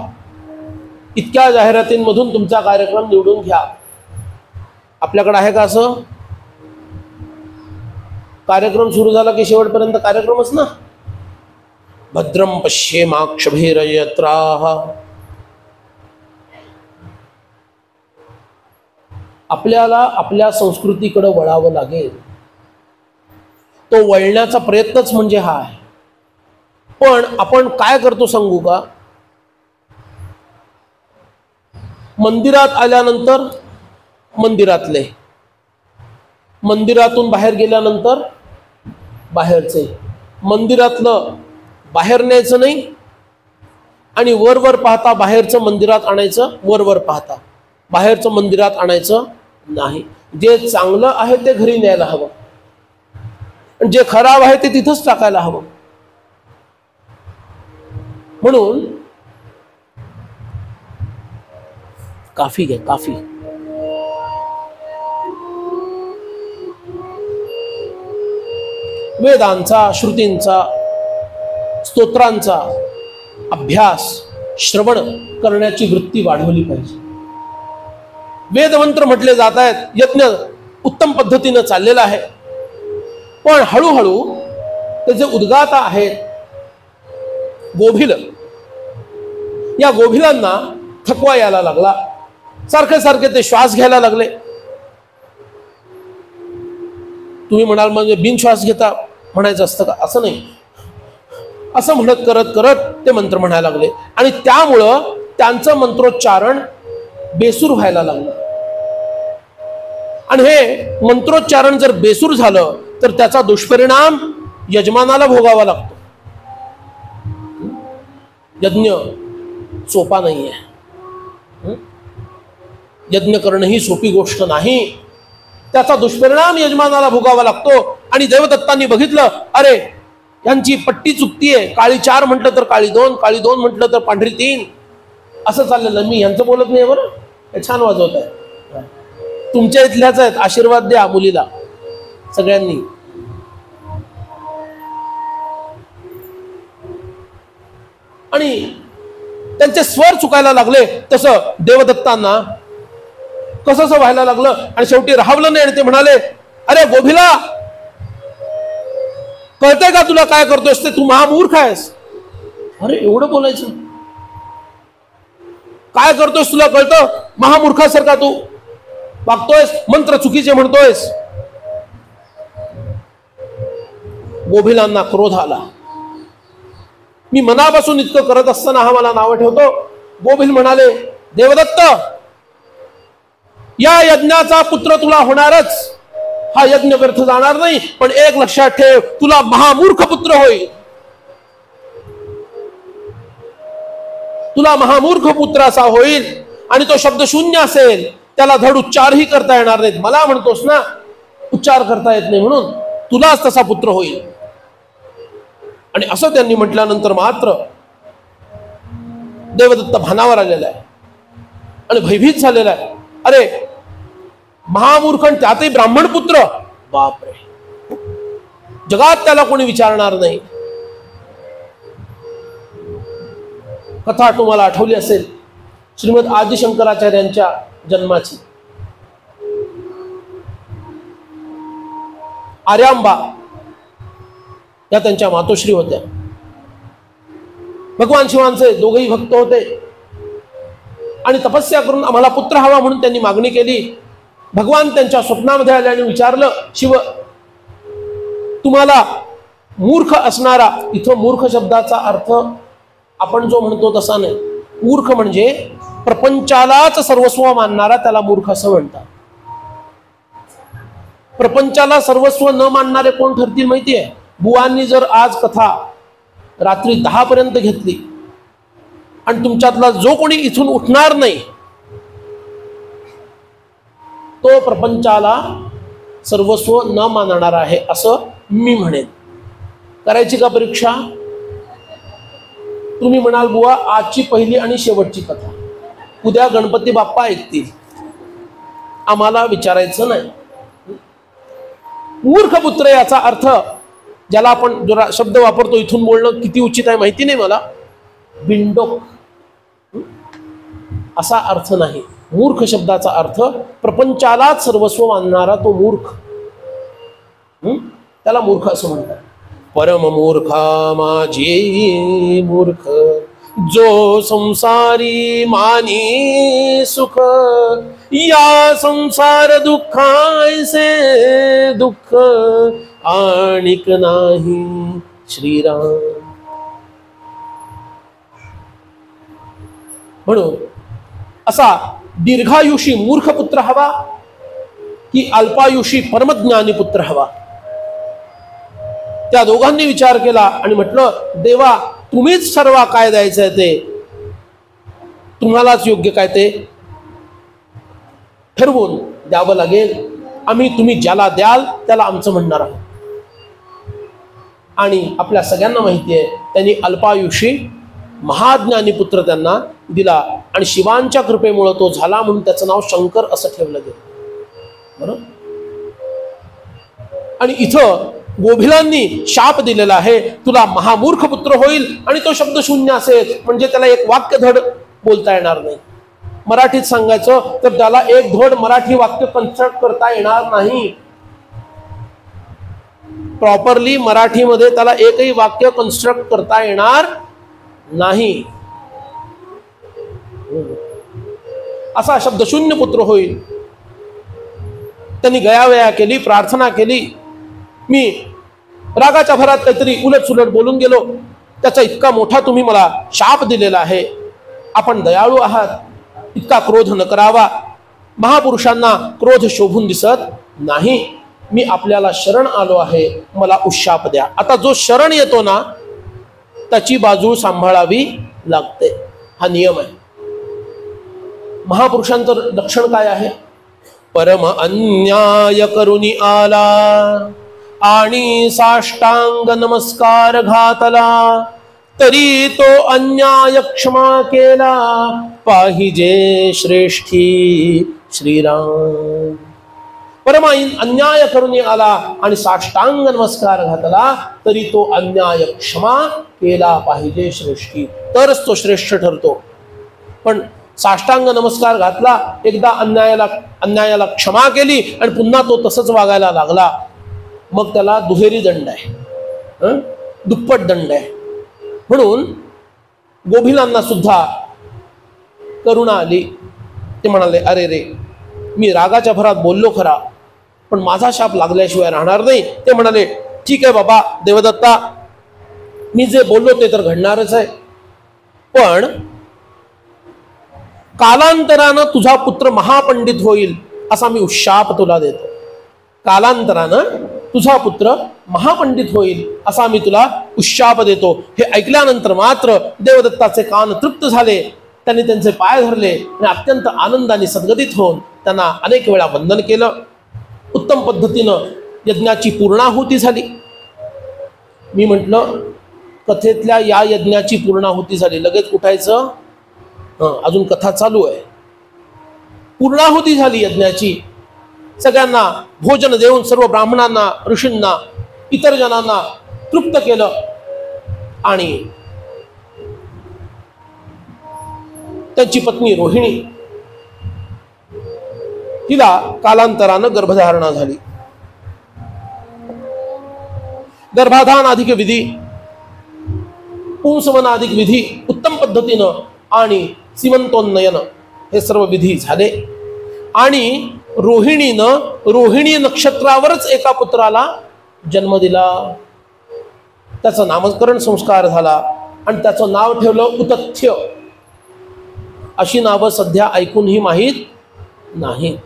इतक्या जाहिरातींमधून तुमचा कार्यक्रम निवडून घ्या. आपल्याकडे आहे का असं? कार्यक्रम सुरू झाला की शेवटपर्यंत कार्यक्रमच ना. भद्रं पश्येमाक्षभिर्यत्राः. आपल्याला आपल्या संस्कृतीकडे वळावं लागेल. तो वळण्याचा प्रयत्नच म्हणजे हा आहे. पण आपण काय करतो सांगू का? मंदिरात आल्यानंतर मंदिरातले, मंदिरातून बाहेर गेल्यानंतर बाहेरचे, मंदिरातलं बाहेर न्यायचं नाही आणि वर पाहता बाहेरचं मंदिरात आणायचं, वर पाहता बाहेरचं मंदिरात आणायचं नाही. जे चांगलं आहे ते घरी न्यायला हवं आणि जे खराब आहे ते तिथंच टाकायला हवं. म्हणून काफी घ्या, काफी. वेदांचा, श्रुतींचा, स्तोत्रांचा अभ्यास, श्रवण करण्याची वृत्ती वाढवली पाहिजे. वेदमंत्र म्हटले जात आहेत, यज्ञ उत्तम पद्धतीने चाललेला आहे. पण हळूहळू त्याचे उद्गाता आहेत गोभिल. या गोभिलांना थकवा यायला लागला. सारखे सारखे ते श्वास घ्यायला लागले. तुम्ही म्हणाल म्हणजे बिनश्वास घेता म्हणायचं असतं का? असं नाही. असं म्हणत करत करत ते मंत्र म्हणायला लागले आणि त्यामुळं त्यांचं मंत्रोच्चारण बेसूर व्हायला लागलं. आणि हे मंत्रोच्चारण जर बेसूर झालं तर त्याचा दुष्परिणाम यजमानाला भोगावा लागतो. यज्ञ सोपा नाहीये. यज्ञ करणं ही सोपी गोष्ट नाही. त्याचा दुष्परिणाम यजमानाला भोगावा लागतो. आणि देवदत्तांनी बघितलं, अरे यांची पट्टी चुकतीये. काळी 4 म्हटलं तर काळी 2, काळी 2 म्हटलं तर पांढरी 3, असं चाललेलं. मी यांचं बोलत नाही बरं, हे छान वाजवत आहे. तुमच्या इथल्याच आहेत, आशीर्वाद द्या मुलीला सगळ्यांनी. आणि त्यांचे स्वर चुकायला लागले. तसं देवदत्तांना कसं व्हायला लागलं आणि शेवटी राहवलं नाही. आणि ते म्हणाले, अरे गोभिला, कळतंय का तुला काय करतोयस ते? तू महामूर्ख आहेस. अरे एवढं बोलायचं? काय करतोयस तुला कळतं? महामूर्खासारखा तू वागतोयस, मंत्र चुकीचे म्हणतोयस. गोभिलांना क्रोध आला. मी मनापासून इतकं करत असताना हा मला नाव ठेवतो. गोभिल म्हणाले, देवदत्त, या यज्ञाचा पुत्र तुला होणारच. हा यज्ञ व्यर्थ जाणार नाही. पण एक लक्षात ठेव, तुला महामूर्ख पुत्र होईल. तुला महामूर्ख पुत्र असा होईल आणि तो शब्द शून्य असेल. त्याला धड उच्चारही करता येणार नाहीत. मला म्हणतोस ना उच्चार करता येत नाही म्हणून, तुलाच तसा पुत्र होईल. आणि असं त्यांनी म्हटल्यानंतर मात्र देवदत्त भानावर आलेला आहे आणि भयभीत झालेला आहे. अरे महामूर्ख, त्यातही ब्राह्मण पुत्र, बापरे, जगात त्याला कोणी विचारणार नाही. कथा तुम्हाला आठवली असेल श्रीमद आदिशंकराचार्यांच्या जन्माची. आर्यांबा या त्यांच्या मातोश्री होत्या. भगवान शिवांचे दोघेही भक्त होते आणि तपस्या करून आम्हाला पुत्र हवा म्हणून त्यांनी मागणी केली. भगवान त्यांच्या स्वप्नामध्ये आले आणि विचारलं, शिव, तुम्हाला मूर्ख असणारा, इथं मूर्ख शब्दाचा अर्थ आपण जो म्हणतो तसा नाही. मूर्ख म्हणजे प्रपंचालाच सर्वस्व मानणारा, त्याला मूर्ख असं म्हणतात. प्रपंचाला सर्वस्व न मानणारे कोण ठरतील माहितीये? बुवांनी जर आज कथा रात्री 10 पर्यंत घेतली आणि तुमच्यातला जो कोणी इथून उठणार नाही तो प्रपंचाला सर्वस्व न मानणार आहे असं मी म्हणेन. करायची का परीक्षा? तुम्ही म्हणाल, बुवा आजची पहिली आणि शेवटची कथा, उद्या गणपती बाप्पा ऐकतील, आम्हाला विचारायचं नाही. मूर्ख पुत्र याचा अर्थ, ज्याला आपण जरा शब्द वापरतो, इथून बोलणं किती उचित आहे माहिती नाही मला, बिंडोक असा अर्थ नाही. मूर्ख शब्दाचा अर्थ प्रपंचालाच सर्वस्व मानणारा तो मूर्ख, त्याला मूर्ख असं म्हणतात. परम मूर्खा माझी मूर्ख, जो संसारी मानी सुख, या संसार दुःखायसे दुःख आणिक नाही श्रीराम. म्हणून असा दीर्घायुषी मूर्ख पुत्र हवा की अल्पायुषी परमज्ञानी पुत्र हवा? त्या दोघांनी विचार केला आणि म्हटलं, देवा तुम्हीच सर्व काय द्यायचंय ते, तुम्हालाच योग्य काय ते ठरवून द्यावं लागेल. आम्ही तुम्ही ज्याला द्याल त्याला आमचं म्हणणार आहोत. आणि आपल्या सगळ्यांना माहिती आहे त्यांनी अल्पायुषी महाज्ञानी पुत्र त्यांना दिला आणि शिवांच्या कृपेमुळे तो झाला म्हणून त्याचं नाव शंकर असं ठेवलं गेलं. बरोबर. आणि इथं गोभिलांनी शाप दिलेला आहे, तुला महामूर्ख पुत्र होईल आणि तो शब्द शून्य असेल म्हणजे त्याला एक वाक्य धड बोलता येणार नाही. मराठीत सांगायचं तर त्याला एक धड मराठी वाक्य कन्स्ट्रक्ट करता येणार नाही. प्रॉपरली मराठीमध्ये त्याला एकही वाक्य कन्स्ट्रक्ट करता येणार नाही. असा शब्दशून्य पुत्र होईल. त्यांनी गयावया केली, प्रार्थना केली. मी रागाच्या भरात काहीतरी उलटसुलट बोलून गेलो, त्याचा इतका मोठा तुम्ही मला शाप दिलेला आहे. आपण दयाळू आहात, इतका क्रोध न करावा. महापुरुषांना क्रोध शोभून दिसत नाही. मी आपल्याला शरण आलो आहे, मला उशाप द्या. आता जो शरण येतो ना त्याची बाजू सांभाळावी लागते, हा नियम आहे. महापुरुषांचं लक्षण काय आहे? परम अन्याय करुणी आला आणि साष्टांग नमस्कार घातला, तरी तो अन्याय क्षमा केला पाहिजे श्रेष्ठी श्रीराम. परम अन्याय करुणी आला आणि साष्टांग नमस्कार घातला, तरी तो अन्याय क्षमा केला पाहिजे श्रेष्ठी, तरच तो श्रेष्ठ ठरतो. पण साष्टांग नमस्कार घातला, एकदा अन्यायाला क्षमा केली आणि पुन्हा तो तसंच वागायला लागला, मग त्याला दुहेरी दंड आहे, दुप्पट दंड आहे. म्हणून गोभिलांना सुद्धा करुणा आली. ते म्हणाले, अरे रे, मी रागाच्या भरात बोललो खरा, पण माझा शाप लागल्याशिवाय राहणार नाही. ते म्हणाले, ठीक आहे बाबा देवदत्ता, मी जे बोललो ते तर घडणारच आहे, पण कालांतरानं तुझा पुत्र महापंडित होईल असा मी उशाप तुला देतो. कालांतरानं तुझा पुत्र महापंडित होईल असा मी तुला उशाप देतो. हे ऐकल्यानंतर मात्र देवदत्ताचे कान तृप्त झाले. त्यांनी त्यांचे पाय धरले आणि अत्यंत आनंदाने सद्गदित होऊन त्यांना अनेक वेळा वंदन केलं. उत्तम पद्धतीनं यज्ञाची पूर्णाहुती झाली. मी म्हटलं कथेतल्या या यज्ञाची पूर्णाहुती झाली, लगेच उठायचं, अजून कथा चालू आहे. पूर्णाहुती झाली यज्ञाची. सगळ्यांना भोजन देऊन सर्व ब्राह्मणांना, ऋषींना, इतर जनांना तृप्त केलं आणि त्यांची पत्नी रोहिणी हिला कालांतरानं गर्भधारणा झाली. गर्भाधान अधिक विधी, पुंसवन अधिक विधी उत्तम पद्धतीनं आणि सीमंतोन्नयन हे सर्व विधी झाले. आणि रोहिणीनं रोहिणी नक्षत्रावरच एका पुत्राला जन्म दिला. त्याचं नामकरण संस्कार झाला आणि त्याचं नाव ठेवलं उतथ्य. अशी नावं सध्या ऐकूनही माहीत नाही.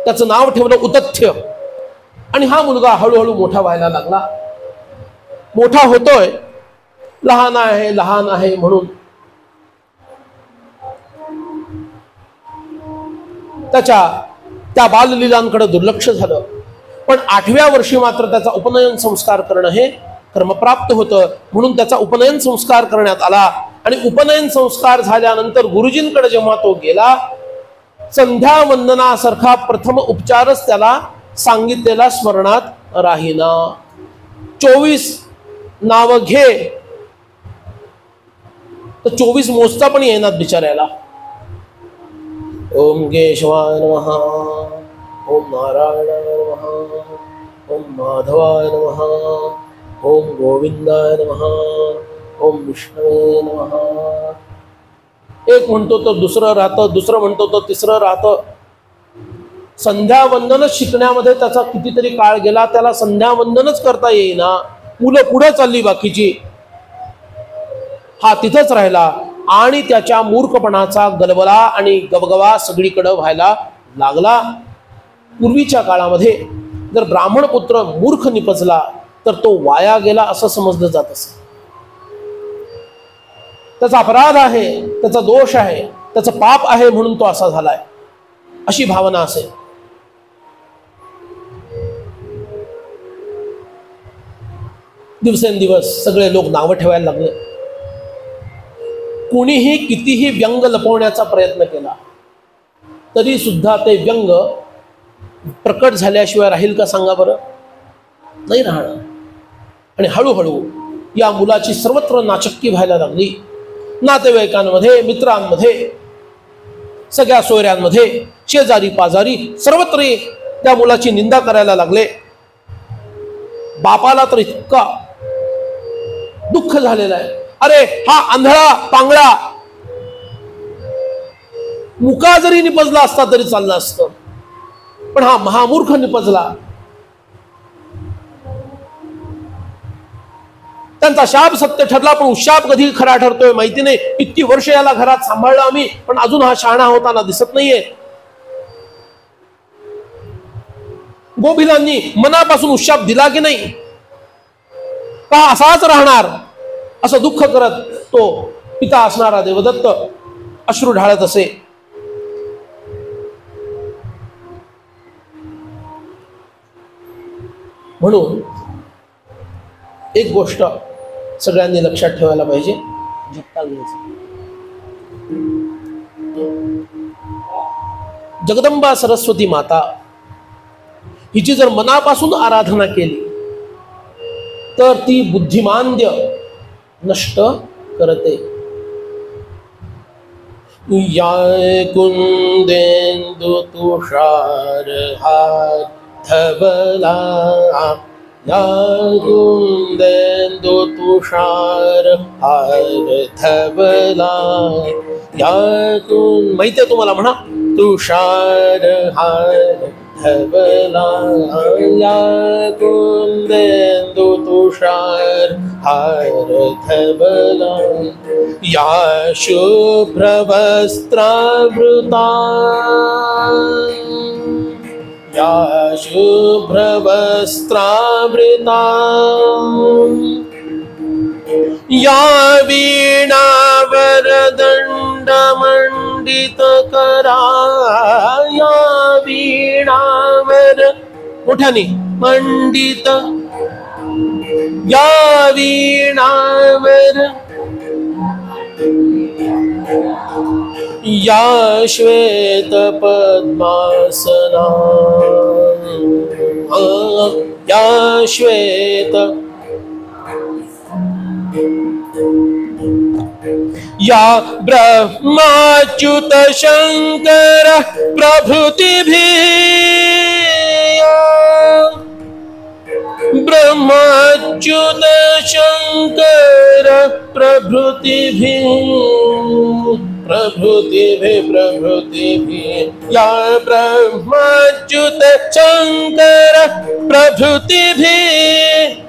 त्याचं नाव ठेवलं उतथ्य. आणि हा मुलगा हळूहळू मोठा व्हायला लागला. मोठा होतोय, लहान आहे लहान आहे म्हणून त्या बाललीलांकडे दुर्लक्ष झालं. पण 8व्या वर्षी मात्र त्याचा उपनयन संस्कार करणं हे कर्मप्राप्त होतं. म्हणून त्याचा उपनयन संस्कार करण्यात आला. आणि उपनयन संस्कार झाल्यानंतर गुरुजींकडे जेव्हा तो गेला, संध्या वंदनासारखा प्रथम उपचारच त्याला सांगितलेला स्मरणात राहिना. 24 नाव घे तर 24 मोजता पण येणार बिचाऱ्याला. ओम केशवाय नमः, ओम नारायणाय नमः, ओम माधवाय नमः, ओम गोविंदाय नमः, ओम विष्णवे नमः. एक म्हणतो तर दुसरं राहतं, दुसरं म्हणतो तर तिसरं राहतं. संध्यावंदनच शिकण्यामध्ये त्याचा कितीतरी काळ गेला, त्याला संध्यावंदनच करता येईना. मुलं पुढे चालली बाकीची, हा तिथंच राहिला आणि त्याच्या मूर्खपणाचा गलबला आणि गबगबा सगळीकडे व्हायला लागला. पूर्वीच्या काळामध्ये जर ब्राह्मण पुत्र मूर्ख निपजला तर तो वाया गेला असं समजलं जात असे. त्याचा अपराध आहे, त्याचा दोष आहे, त्याचं पाप आहे म्हणून तो असा झालाय, अशी भावना असे. दिवसेंदिवस सगळे लोक नावं ठेवायला लागले. कोणीही कितीही व्यंग लपवण्याचा प्रयत्न केला तरी सुद्धा ते व्यंग प्रकट झाल्याशिवाय राहील का सांगा बरं? नाही राहणार. आणि हळूहळू या मुलाची सर्वत्र नाचक्की व्हायला लागली. नातेवाईकांमध्ये, मित्रांमध्ये, सगळ्या सोयऱ्यांमध्ये, शेजारी पाजारी सर्वत्र त्या मुलाची निंदा करायला लागले. बापाला तर इतका दुःख झालेलं आहे. अरे हा आंधळा पांगळा मुका जरी निपजला असता तरी चाललं असतं, पण हा महामूर्ख निपजला. त्यांचा शाप सत्य ठरला, पण उशाप कधी खरा ठरतोय माहिती नाही. इतकी वर्ष याला घरात सांभाळलं आम्ही, पण अजून हा शहाणा होताना दिसत नाहीये. गोभिलांनी मनापासून उशाप दिला की नाही? का असाच राहणार असं दुःख करत तो पिता असणारा देवदत्त अश्रू ढाळत असे. म्हणून एक गोष्ट सगळ्यांनी लक्षात ठेवायला पाहिजे. जगदंबा सरस्वती माता हिची जर मनापासून आराधना केली तर ती बुद्धिमांद्य नष्ट करते. या कुंदेंदु तुषार हार धवला, या कुंदेंदु तुषार हार धवला, या माहितीये तुम्हाला म्हणा, तुषार हार धवला, या कुंदेंदु तुषार हार धवला, या शुभ्र वस्त्रावृता, या शुभ्र वस्त्रावृता, या वीणावर दंड मंडित करा, या वीणावर मोठ्याने मंडित, या वीणावर, या श्वेत पद्मासना, या श्वेत, या ब्रह्माच्युत शंकर प्रभृतिभिः, ब्रह्माच्युत शंकर प्रभृतिभिः, प्रभृतिभिः, प्रभृतिभिः, या ब्रह्माच्युत शंकर प्रभृतिभिः,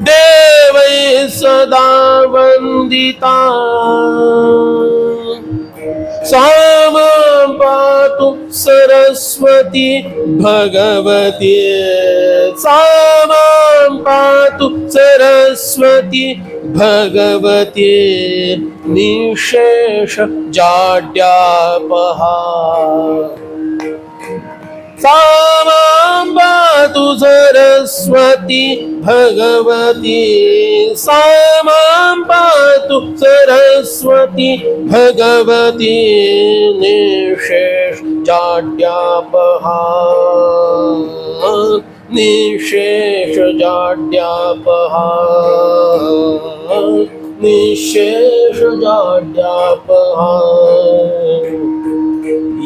देवै सदा वंदिता, सामां पातु सरस्वती भगवती, सामां पातु सरस्वती भगवती, निशेष जाड्यापहा, सामां पातु सरस्वती भगवती, सामां पातु सरस्वती भगवती, निशेष जाड्यापहा, निशेष जाड्यापहा, निशेष जाड्यापहा.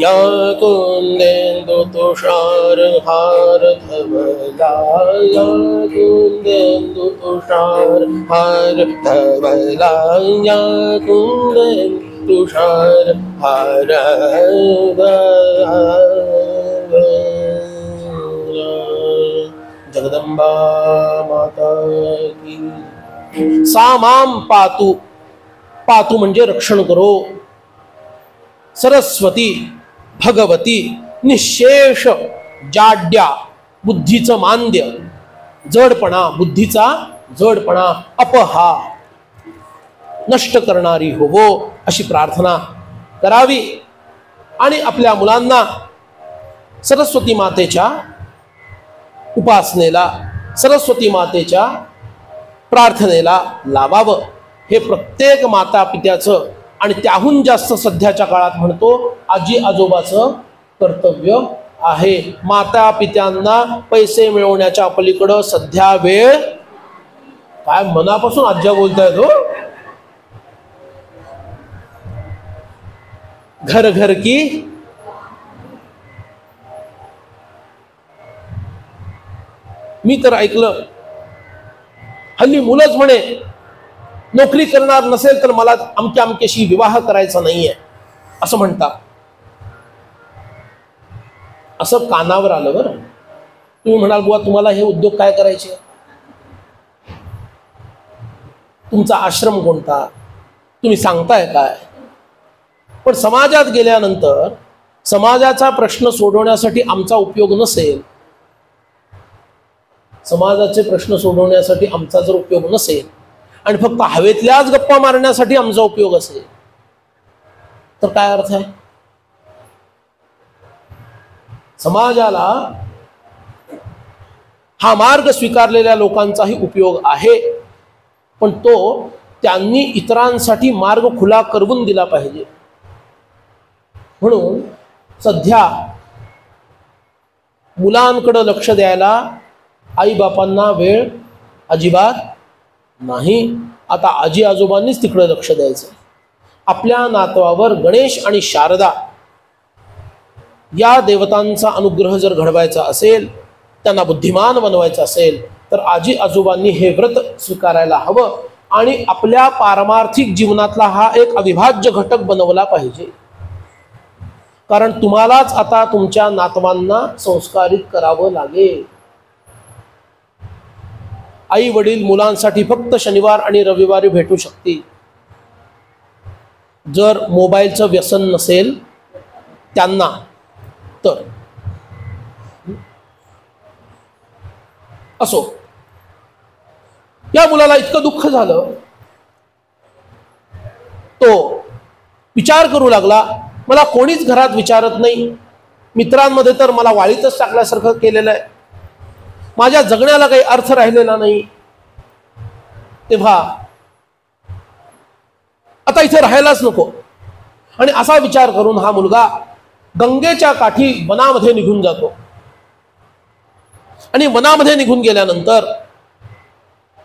या कुंदेंदु तुषार हार धवला या कुंदेंदु तुषार हार धवला या कुंदेंदु तुषार हार जगदंबा माता की। सामाम पातु, पातु म्हणजे रक्षण करो। सरस्वती भगवती निशेष जाड्या, बुद्धीचं मांद्य, जडपणा, बुद्धीचा जडपणा, अपहा नष्ट करणारी होवो अशी प्रार्थना करावी। आणि आपल्या मुलांना सरस्वती मातेच्या उपासनेला, सरस्वती मातेच्या प्रार्थनेला लावावं, हे प्रत्येक माता पित्याचं आणि त्याहून जास्त सध्याच्या काळात म्हणतो आजी आजोबाचं कर्तव्य आहे। माता पित्यांना पैसे मिळवण्याच्या पलीकडं सध्या वेळ, काय मनापासून आज्या बोलतायत हो, घर घर की मी तर ऐकलं हल्ली मुलंच म्हणे नोकरी करणार नसेल तर मला अमक्या अमक्याशी विवाह करायचा नाहीये असं म्हणतात। असं कानावर आलं बरं। तुम्ही म्हणाल बुवा तुम्हाला हे उद्योग काय करायचे, तुमचा आश्रम कोणता, तुम्ही सांगताय काय? पण समाजात गेल्यानंतर समाजाचा प्रश्न सोडवण्यासाठी आमचा उपयोग नसेल, समाजाचे प्रश्न सोडवण्यासाठी आमचा जर उपयोग नसेल आणि फक्त हवेतल्याच गप्पा मारण्यासाठी आमचा उपयोग असेल तर काय अर्थ आहे? समाजाला हा मार्ग स्वीकारलेल्या लोकांचाही उपयोग आहे, पण तो त्यांनी इतरांसाठी मार्ग खुला करवून दिला पाहिजे। म्हणून सध्या मुलांकडे लक्ष द्यायला आई बापांना वेळ अजिबात नाही। आता आजी आजोबांनीच तिकडे लक्ष द्यायचं। आपल्या नातवावर गणेश आणि शारदा या देवतांचा अनुग्रह जर घडवायचा असेल, त्यांना बुद्धिमान बनवायचं असेल तर आजी आजोबांनी हे व्रत स्वीकारायला हवं आणि आपल्या पारमार्थिक जीवनातला हा एक अविभाज्य घटक बनवला पाहिजे। कारण तुम्हालाच आता तुमच्या नातवांना संस्कारित करावं लागेल। आई वडील मुलांसाठी फक्त शनिवार आणि रविवारी भेटू शकतील जर मोबाईलचं व्यसन नसेल त्यांना तर। असो, या मुलाला इतकं दुःख झालं, तो विचार करू लागला मला कोणीच घरात विचारत नाही, मित्रांमध्ये तर मला वाळीतच टाकल्यासारखं केलेलं आहे, माझ्या जगण्याला काही अर्थ राहिलेला नाही, तेव्हा आता इथे राहायलाच नको। आणि असा विचार करून हा मुलगा गंगेच्या काठी वनामध्ये निघून जातो। आणि वनामध्ये निघून गेल्यानंतर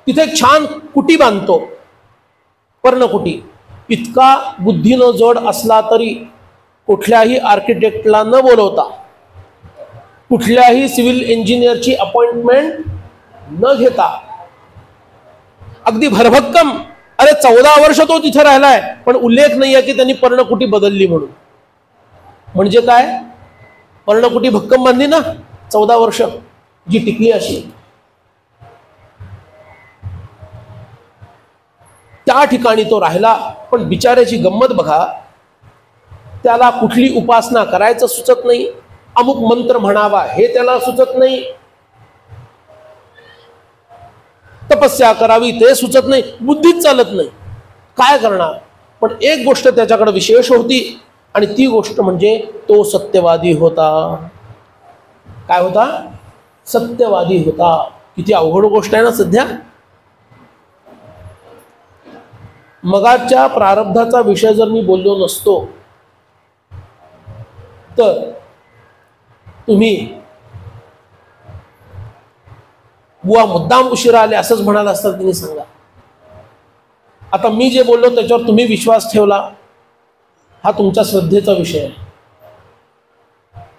तिथे छान कुटी बांधतो, पर्णकुटी। इतका बुद्धीनं जड असला तरी कुठल्याही आर्किटेक्टला न बोलवता, कुठल्याही सिव्हिल इंजिनियरची अपॉइंटमेंट न घेता, अगदी भरभक्कम, अरे 14 वर्ष तो तिथे राहिलाय पण उल्लेख नाही आहे की त्यांनी पर्णकुटी बदलली म्हणून। म्हणजे काय, पर्णकुटी भक्कम बांधली ना 14 वर्ष, जी टिकली अशी। त्या ठिकाणी तो राहिला, पण बिचाऱ्याची गंमत बघा, त्याला कुठली उपासना करायचं सुचत नाही, अमुक मंत्र म्हणावा हे त्याला सुचत नाही, तपस्या करावी ते सुचत नाही, बुद्धीच चालत नाही, काय करणार? पण एक गोष्ट त्याच्याकडे विशेष होती आणि ती गोष्ट म्हणजे तो सत्यवादी होता। काय होता? सत्यवादी होता। किती अवघड गोष्ट आहे ना सध्या। मगाच्या प्रारब्धाचा विषय जर मी बोललो नसतो तर तुम्ही बुवा मुद्दाम उशिरा आले असंच म्हणाला असतात तुम्ही, सांगा। आता मी जे बोललो त्याच्यावर तुम्ही विश्वास ठेवला, हा तुमच्या श्रद्धेचा विषय आहे।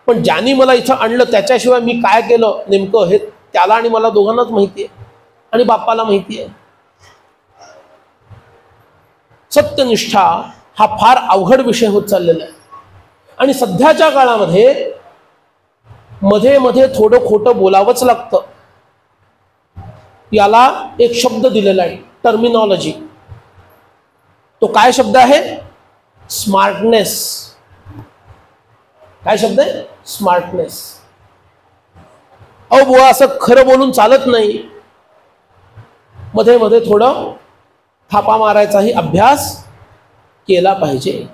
पण ज्यांनी मला इथं आणलं त्याच्याशिवाय मी काय केलं नेमकं हे त्याला आणि मला दोघांनाच माहिती आहे, आणि बाप्पाला माहिती आहे. सत्यनिष्ठा हा फार अवघड विषय होत चाललेला आहे. आणि सध्याच्या काळामध्ये मध्ये मध्ये थोडं खोटं बोलावंच लागतं. याला एक शब्द दिलेला आहे, टर्मिनॉलॉजी. तो काय शब्द आहे? स्मार्टनेस. काय शब्द आहे? स्मार्टनेस. अहो बुवा, असं खरं बोलून चालत नाही. मध्ये मध्ये थोडं थापा मारायचाही अभ्यास केला पाहिजे.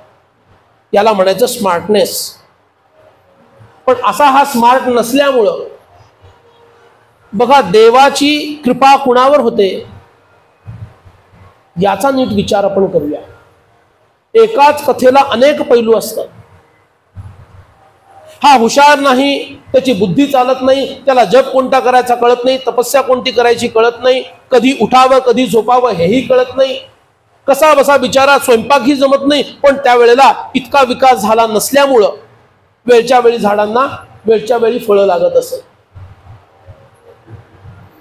याला म्हणायचं स्मार्टनेस. पण असा हा स्मार्ट नसल्यामुळं बघा, देवाची कृपा कुणावर होते याचा नीट विचार आपण करूया. एकाच कथेला अनेक पैलू असतात. हा हुशार नाही, त्याची बुद्धी चालत नाही, त्याला जप कोणता करायचा कळत नाही, तपस्या कोणती करायची कळत नाही, कधी उठावं कधी झोपावं हेही कळत नाही, कसा बसा बिचारा स्वयंपाकही जमत नाही. पण त्यावेळेला इतका विकास झाला नसल्यामुळं वेळच्या वेळी झाडांना वेळच्या वेळी फळं लागत असत.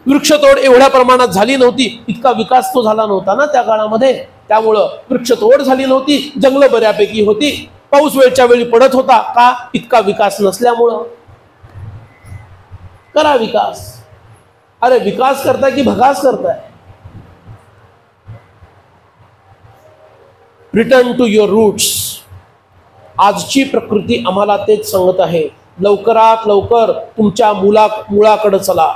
वृक्षतोड एवढ्या प्रमाणात झाली नव्हती, इतका विकास तो झाला नव्हता ना त्या काळामध्ये. त्यामुळं वृक्षतोड झाली नव्हती, जंगलं बऱ्यापैकी होती, पाऊस वेळच्या वेळी पडत होता. का? इतका विकास नसल्यामुळं. करा विकास. अरे विकास करताय की भगास करताय? Return to your roots. आजची प्रकृती आम्हाला तेच सांगत आहे. लवकरात लवकर तुमच्या मुळाकडे चला.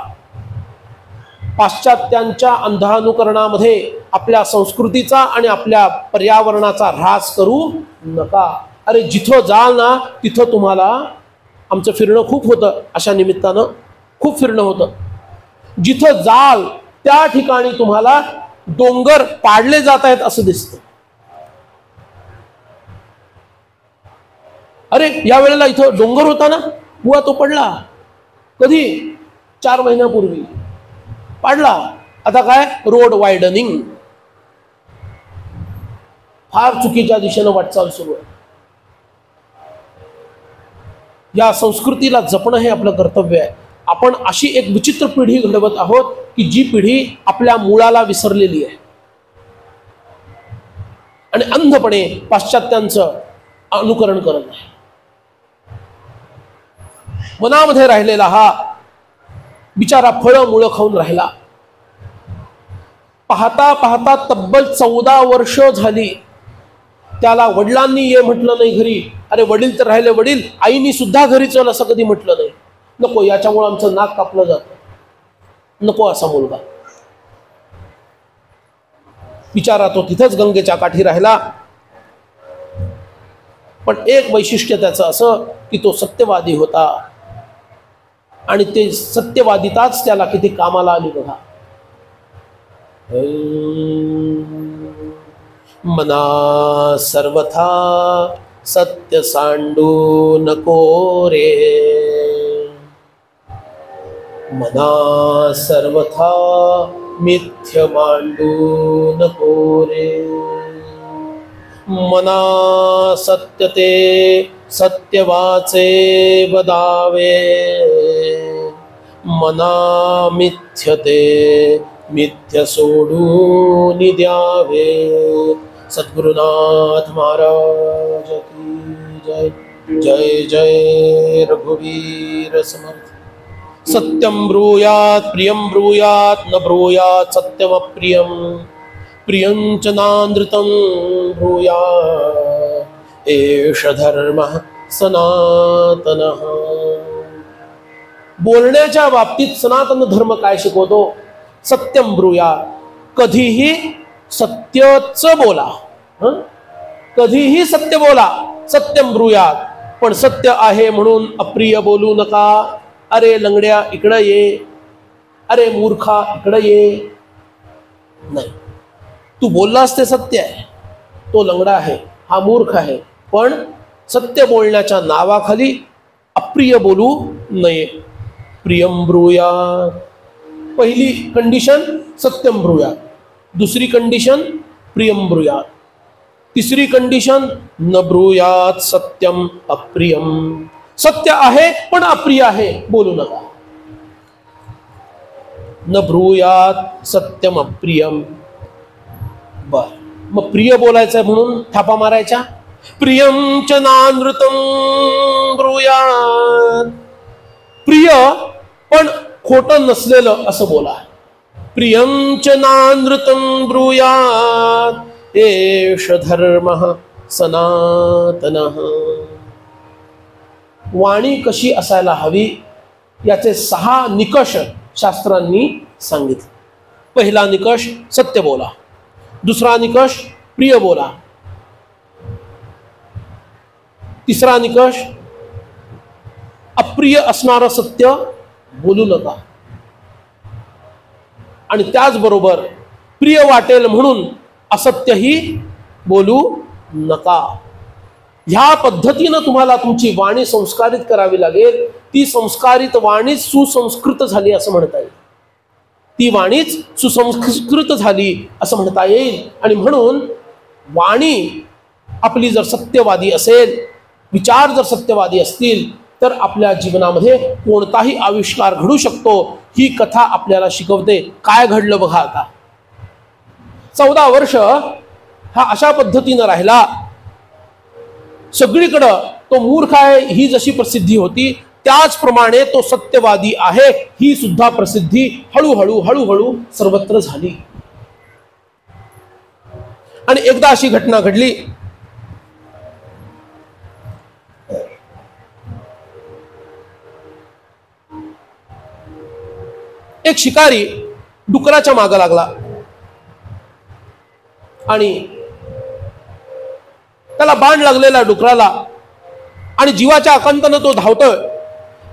पाश्चात्यांच्या अंधानुकरणामध्ये आपल्या संस्कृतीचा आणि आपल्या पर्यावरणाचा ऱ्हास करू नका. अरे जिथं जाल ना तिथं तुम्हाला, आमचं फिरणं खूप होतं, अशा निमित्तानं खूप फिरणं होतं. जिथं जाल त्या ठिकाणी तुम्हाला डोंगर पाडले जात आहेत असं दिसतं. अरे या वेळेला इथं डोंगर होता ना बुवा, तो पडला. कधी? 4 महिन्यापूर्वी पाडला. आता काय? Road widening. फार चुकीच्या दिशेनं वाटचाल सुरू आहे. या संस्कृतीला जपणं हे आपलं कर्तव्य आहे. आपण अशी एक विचित्र पिढी घडवत आहोत की जी पिढी आपल्या मुळाला विसरलेली आहे आणि अंधपणे पाश्चात्यांचं अनुकरण करत आहे. मनामध्ये राहिलेला हा बिचारा फळं मुळं खाऊन राहिला. पाहता पाहता तब्बल 14 वर्ष झाली. त्याला वडिलांनी ये म्हटलं नाही घरी. अरे वडील तर राहिले वडील, आईनी सुद्धा घरी चल असं कधी म्हटलं नाही. नको, याच्यामुळे आमचं नाक कापलं जातं. नको असा मुलगा. बिचारा तो तिथंच गंगेच्या काठी राहिला. पण एक वैशिष्ट्य त्याचं असं की तो सत्यवादी होता आणि ते सत्यवादिताच त्याला किती कामाला आली बघा. मना सर्वथा सत्य सांडू नको रे. मना सर्वथा मिथ्य मांडू नको रे. मना सत्य ते सत्यवाचे वदावे. मना मिथ्य ते मिथ्य सोडून द्यावे. सद्गुरुनाथ महाराज की जय. जय जय रघुवीर समर्थ. सत्यं ब्रूयात् प्रियं ब्रूयात् न ब्रूयात् सत्यमप्रियं. प्रियं च नानृतं ब्रूयात् एष धर्मः सनातनः. बोलण्याच्या बाबतीत सनातन धर्म काय शिकवतो? सत्यं ब्रूयात्. कधीही सत्यच बोला. कधीही सत्य बोला. सत्यं ब्रूयात्. पण सत्य आहे म्हणून अप्रिय बोलू नका. अरे लंगड्या इकडं ये, अरे मूर्खा इकडं ये. नाही, तू बोललास ते सत्य आहे. तो लंगडा आहे, हा मूर्ख आहे. पण सत्य बोलण्याच्या नावाखाली अप्रिय बोलू नये. प्रियं ब्रूयात्. पहिली कंडिशन सत्यं ब्रूयात्. दुसरी कंडिशन प्रियं ब्रूयात्. तिसरी कंडिशन न ब्रूयात् सत्यम अप्रियम. सत्य आहे पण अप्रिय आहे, बोलू नका. न ब्रूयात सत्यम अप्रियम. बर, मग प्रिय बोलायचंय म्हणून थापा मारायच्या. प्रियम च नानृतम ब्रूयात. प्रिय पण खोटं नसलेलं असं बोला. प्रियम च नानृतम ब्रूयात एष धर्मः सनातनः. वाणी कशी असायला हवी याचे 6 निकष शास्त्रांनी सांगितले. पहिला निकष सत्य बोला. दुसरा निकष प्रिय बोला. तिसरा निकष अप्रिय असणारं सत्य बोलू नका. आणि त्याचबरोबर प्रिय वाटेल म्हणून असत्यही बोलू नका. ह्या पद्धतीनं तुम्हाला तुमची वाणी संस्कारित करावी लागेल. ती संस्कारित वाणीच सुसंस्कृत झाली असं म्हणता येईल. ती वाणीच सुसंस्कृत झाली असं म्हणता येईल. आणि म्हणून वाणी आपली जर सत्यवादी असेल, विचार जर सत्यवादी असतील, तर आपल्या जीवनामध्ये कोणताही आविष्कार घडू शकतो. ही कथा आपल्याला शिकवते. काय घडलं बघा आता. 14 वर्ष हा अशा पद्धतीनं राहिला. सगळीकडं तो मूर्ख आहे ही जशी प्रसिद्धी होती, त्याचप्रमाणे तो सत्यवादी आहे ही सुद्धा प्रसिद्धी हळूहळू हळूहळू सर्वत्र झाली. आणि एकदा अशी घटना घडली. एक शिकारी डुकराच्या मागे लागला आणि त्याला बाण लागलेला डुकराला, आणि जीवाच्या आकांतानं तो धावतोय.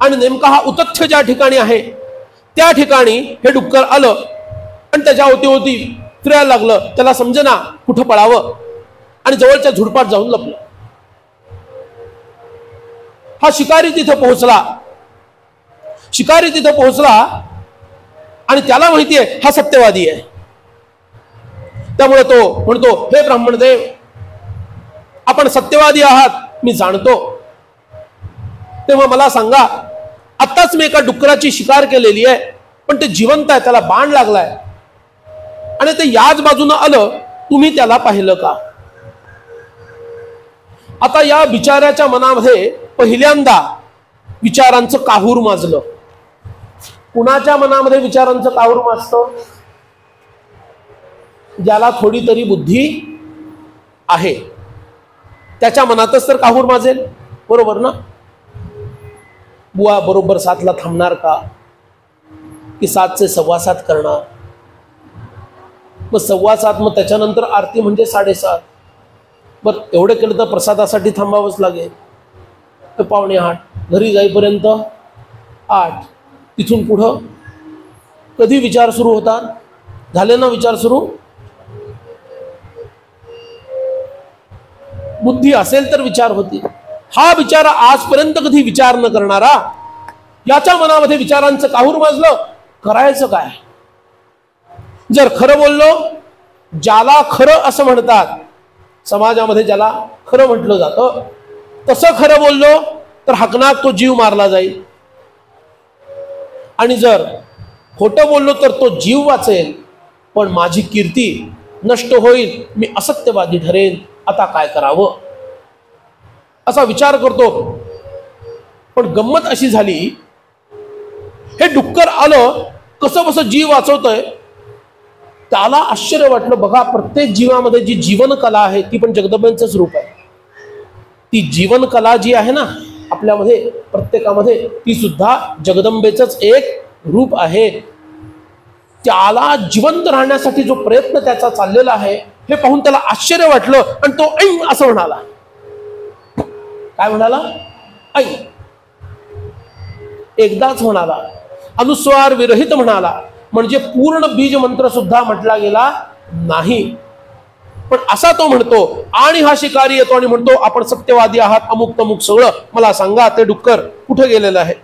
आणि नेमका हा उतथ्य ज्या ठिकाणी आहे त्या ठिकाणी हे डुक्कर आलं आणि त्याच्या अवतीभोवती फिरायला लागलं. त्याला समजेना कुठं पळावं आणि जवळच्या झुडपात जाऊन लपलं. हा शिकारी तिथं पोहोचला. शिकारी तिथं पोहोचला आणि त्याला माहितीये हा सत्यवादी आहे. त्यामुळे तो म्हणतो, हे ब्राह्मणदेव, आपण सत्यवादी आहात मी जाणतो. तेव्हा मला सांगा, आत्ताच मी एका डुकराची शिकार केलेली आहे, पण ते जिवंत आहे, त्याला बाण लागलाय आणि ते याच बाजूनं आलं, तुम्ही त्याला पाहिलं का? आता या बिचाऱ्याच्या मनामध्ये पहिल्यांदा विचारांचं काहूर माजलं. कुणाच्या मनामध्ये विचारांचं काहूर माजतं? ज्याला थोडी तरी बुद्धी आहे त्याच्या मनातच तर काहूर माजेल, बरोबर ना? बुवा बरोबर 7ला थांबणार का, की 7चे 7:15 करणार? मग 7:15, मग त्याच्यानंतर आरती म्हणजे 7:30. बरं, एवढं केलं तर प्रसादासाठी थांबावंच लागेल. तर 7:45, घरी जाईपर्यंत 8. तिथून पुढं कधी विचार सुरू होतात? झाले ना विचार सुरू? बुद्धी असेल तर विचार होती. हा बिचारा आजपर्यंत कधी विचार न करणारा, याच्या मनामध्ये विचारांचं काहूर माजलं. करायचं काय? जर खरं बोललो, ज्याला खरं असं म्हणतात समाजामध्ये, ज्याला खरं म्हटलं जातं, तसं खरं बोललो तर हकनात तो जीव मारला जाईल. आणि जर खोटं बोललो तर तो जीव वाचेल, पण माझी कीर्ती नष्ट होईल, मी असत्यवादी ठरेन. आता काय करावं असा विचार करतो. पण गंमत अशी झाली, हे डुक्कर आलं, कसं कसं जीव वाचवतंय. त्याला आश्चर्य वाटलं. बघा, प्रत्येक जीवामध्ये जी जीवन कला आहे ती पण जगदंबेचंच रूप आहे. ती जीवन कला जी आहे ना आपल्यामध्ये प्रत्येकामध्ये, ती सुद्धा जगदंबेचंच एक रूप आहे. त्याला जिवंत राहण्यासाठी जो प्रयत्न त्याचा चाललेला आहे हे पाहून त्याला आश्चर्य वाटलं आणि तो ऐन असं म्हणाला. काय म्हणाला? ऐन. एकदाच म्हणाला, अनुस्वार विरहित म्हणाला, म्हणजे पूर्ण बीज मंत्र सुद्धा म्हटला गेला नाही. पण असा तो म्हणतो. आणि हा शिकारी येतो आणि म्हणतो, आपण सत्यवादी आहात, अमुक तमुक सगळं मला सांगा, ते डुक्कर कुठे गेलेलं आहे?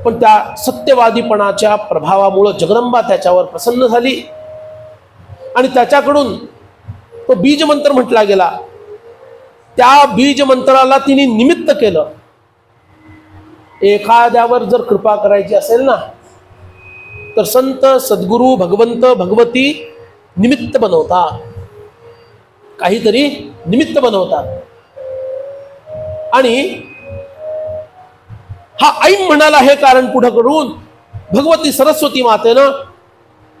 पण त्या सत्यवादीपणाच्या प्रभावामुळे जगदंबा त्याच्यावर प्रसन्न झाली आणि त्याच्याकडून तो बीज मंत्र म्हटला गेला. त्या बीज मंत्राला तिने निमित्त केलं. एखाद्यावर जर कृपा करायची असेल ना तर संत, सद्गुरू, भगवंत, भगवती निमित्त बनवतात, काहीतरी निमित्त बनवतात. आणि हा ऐन म्हणाला हे कारण पुढं करून भगवती सरस्वती मातेनं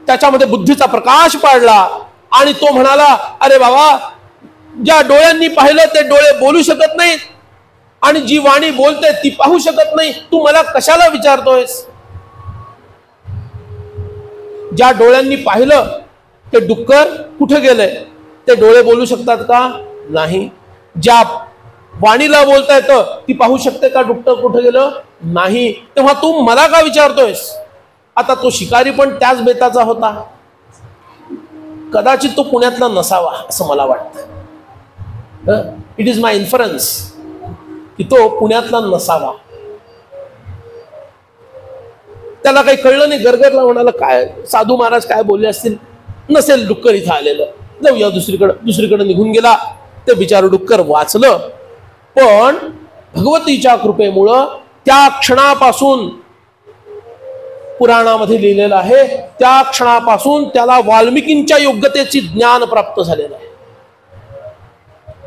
त्याच्यामध्ये बुद्धीचा प्रकाश पाडला आणि तो म्हणाला, अरे बाबा, ज्या डोळ्यांनी पाहिलं ते डोळे बोलू शकत नाहीत आणि जी वाणी बोलते ती पाहू शकत नाही, तू मला कशाला विचारतोयस? ज्या डोळ्यांनी पाहिलं ते डुक्कर कुठे गेले? ते डोळे बोलू शकतात का? नाही. ज्या वाणीला बोलता येतं ती पाहू शकते का डुक्कर कुठे गेलं? नाही. तेव्हा तू मला का विचारतोयस? आता तो शिकारी पण त्याच बेताचा होता. कदाचित तो पुण्यातला नसावा असं मला वाटतं. इट इज माय इन्फरन्स की तो पुण्यातला नसावा. त्याला काही कळलं नाही, गरगरला, म्हणाला काय साधू महाराज काय बोलले असतील, नसेल डुक्कर इथं आलेलं, जाऊया दुसरीकडे निघून गेला. ते बिचार डुक्कर वाचलं. पण भगवतीच्या कृपेमुळं त्या क्षणापासून, पुराणामध्ये लिहिलेलं आहे, त्या क्षणापासून त्याला वाल्मिकींच्या योग्यतेची ज्ञान प्राप्त झालेलं आहे.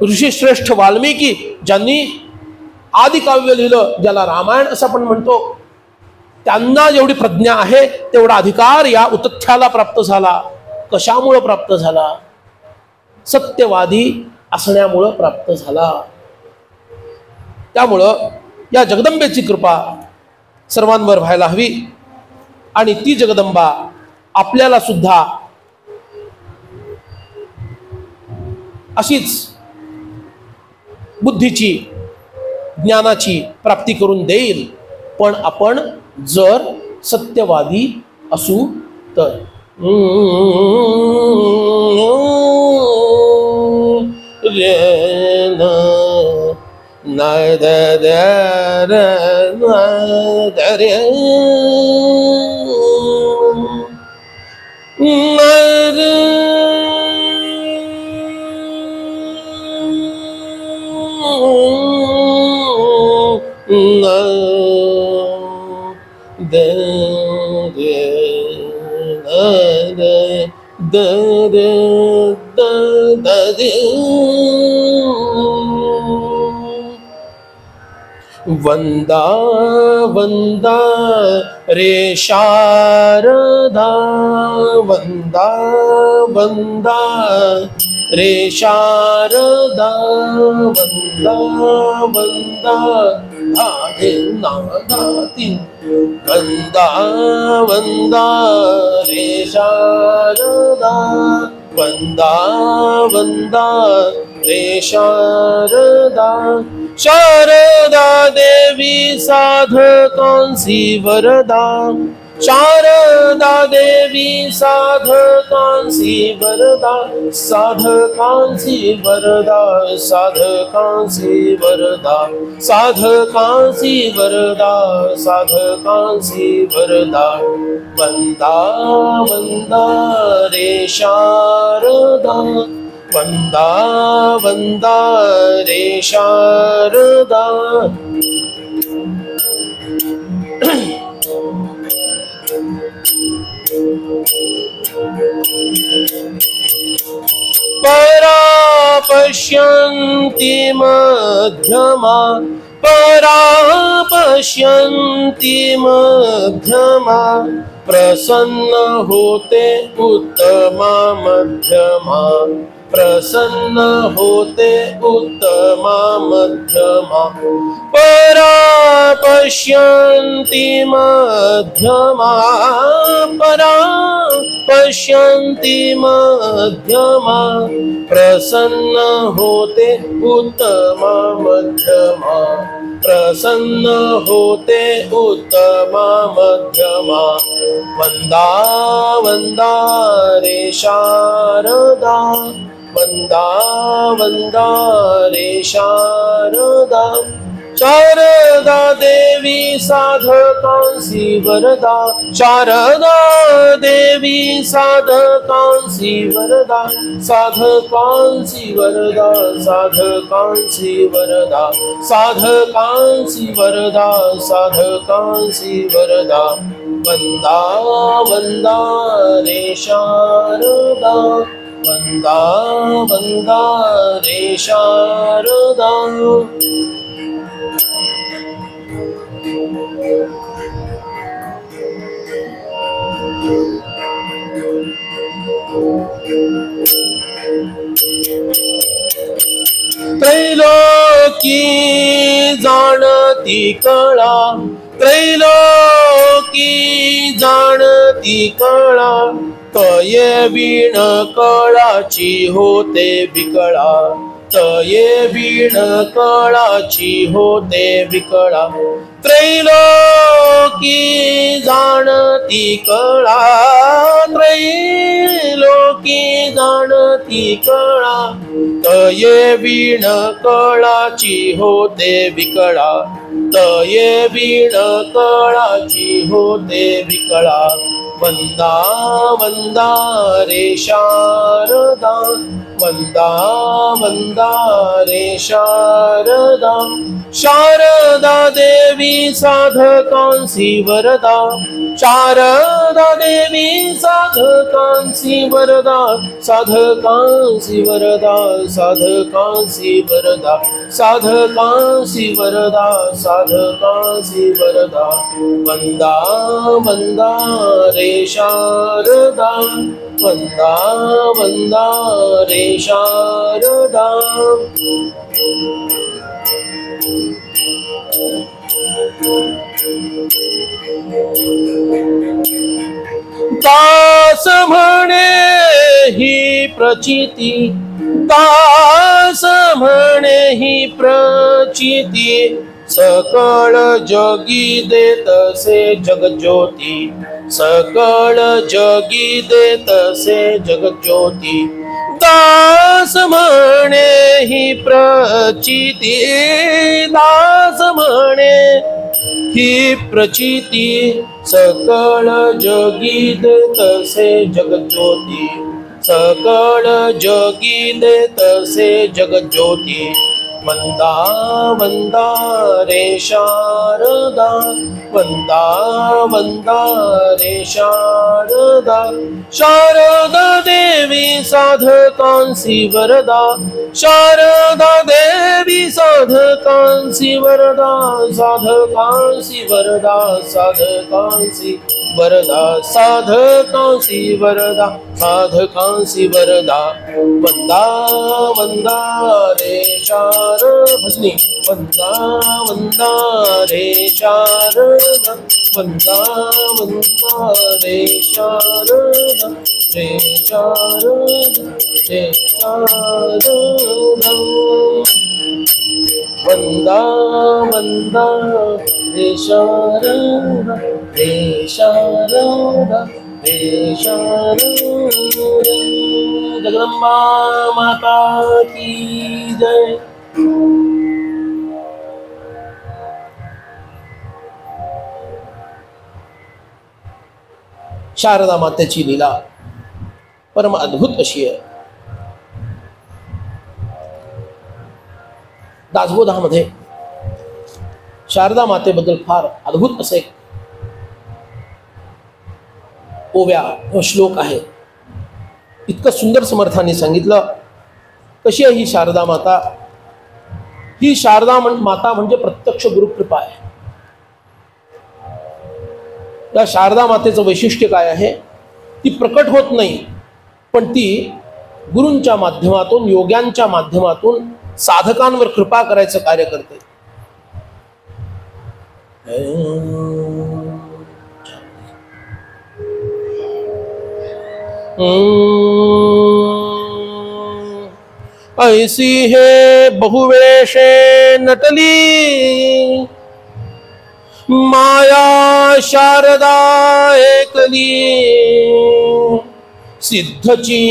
ऋषीश्रेष्ठ वाल्मिकी ज्यांनी आदिकाव्य लिहिलं, ज्याला रामायण असं आपण म्हणतो, त्यांना जेवढी प्रज्ञा आहे तेवढा अधिकार या उतथ्याला प्राप्त झाला. कशामुळं प्राप्त झाला? सत्यवादी असण्यामुळं प्राप्त झाला. त्यामुळं या जगदंबेची कृपा सर्वांवर व्हायला हवी आणि ती जगदंबा आपल्याला सुद्धा अशीच बुद्धीची, ज्ञानाची प्राप्ती करून देईल. पण आपण जर सत्यवादी असू तर. वंदा वंदा रे शारदा, वंदा वंदा रे शारदा, वंदा वंदा आधे नादाती, वंदा वंदा रे शारदा, वंदा वंदा रे शारदा. शारदा देवी साधकांसी वरदा, शारदा देवी साधकांसी वरदा, साधकांसी वरदा, साधकांसी वरदा, साधकांसी वरदा, साधकांसी वरदा. वंदा वंदा रे शारदा, वंदा वंदा रे शारदा. परा पश्यन्ति मध्यमा, परा पश्यन्ति मध्यमा, प्रसन्न होते उत्तमा मध्यमा, प्रसन्न होते उत्तमा मध्यमा. परा पश्यन्ति मध्यमा, परा पश्यन्ति मध्यमा, प्रसन्न होते उत्तमा मध्यमा, प्रसन्न होते उत्तमा मध्यमा. वंदा वंदा रे शारदा, वंदा वंदा रे शारदा. शारदा देवी साधकांसी वरदा, शारदा देवी साधकांसी वरदा, साधकांसी वरदा, साधकांसी वरदा, साधकांसी वरदा, साधकांसी वरदा, वंदा वंदा रे शारदा, वंदा वंदा रे शारदा। त्रैलोकी जाणती कळा, त्रैलोकी जाणती कळा, तये वीण कळाची होते विकळा, तये वीण कळाची होते विकळा, त्रैलोकी जाणती कळा, त्रैलोकी जाणती कळा, तये वीण कळाची होते विकळा, तये वीण कळाची होते विकळा, वंदा वंदा रे शारदा, वंदा वंदा रे शारदा, शारदा देवी साधकांसी वरदा, शारदा देवी साधकांसी वरदा, साधकांसी वरदा, साधकांसी वरदा, साधकांसी वरदा, साधकांसी वरदा, वंदा वंदा रे शारदा, वंदा वंदा रे शारदा। दास म्हणे ही प्रचिती, दास म्हणे ही प्रचिती, सकळ जगी देतसे जगज्योती, सकळ जगी देतसे जगज्योती, दास म्हणे ही प्रचिती, दास म्हणे ही प्रचिती, सकळ जगी देतसे जगज्योती, सकळ जगी देतसे जगज्योती, वंदा वंदा रे शारदा, वंदा वंदा रे शारदा, शारदा देवी साधकांसी वरदा, शारदा देवी साधकांसी वरदा, साधकांसी वरदा, साधकांसी वरदा, साधकांसी वरदा, साधकांसी वरदा, वंदा वंदा रे शारदा, भजनी वंदा वंदा रे शारदा, वंदा वंदा रे शारदा, रे शारदा, रे शारदा, वंदा वंदा रे शारदा, रे शारदा, रे शारदा। जगदम्बा माता की जय। शारदा मातेची लीला परम अद्भुत अशी आहे। दासबोधामध्ये शारदा मातेबद्दल फार अद्भुत असे ओव्या व श्लोक आहे। इतकं सुंदर समर्थांनी सांगितलं कशी आहे ही शारदा माता। ही शारदा माता म्हणजे प्रत्यक्ष गुरुकृपा आहे। या शारदा मातेचं वैशिष्ट्य काय आहे, ती प्रकट होत नाही, पण ती गुरूंच्या माध्यमातून, योग्यांच्या माध्यमातून साधकांवर कृपा करायचं कार्य करते। ऐसी है बहुवेशे नटली, माया शारदा एकली, सिद्धची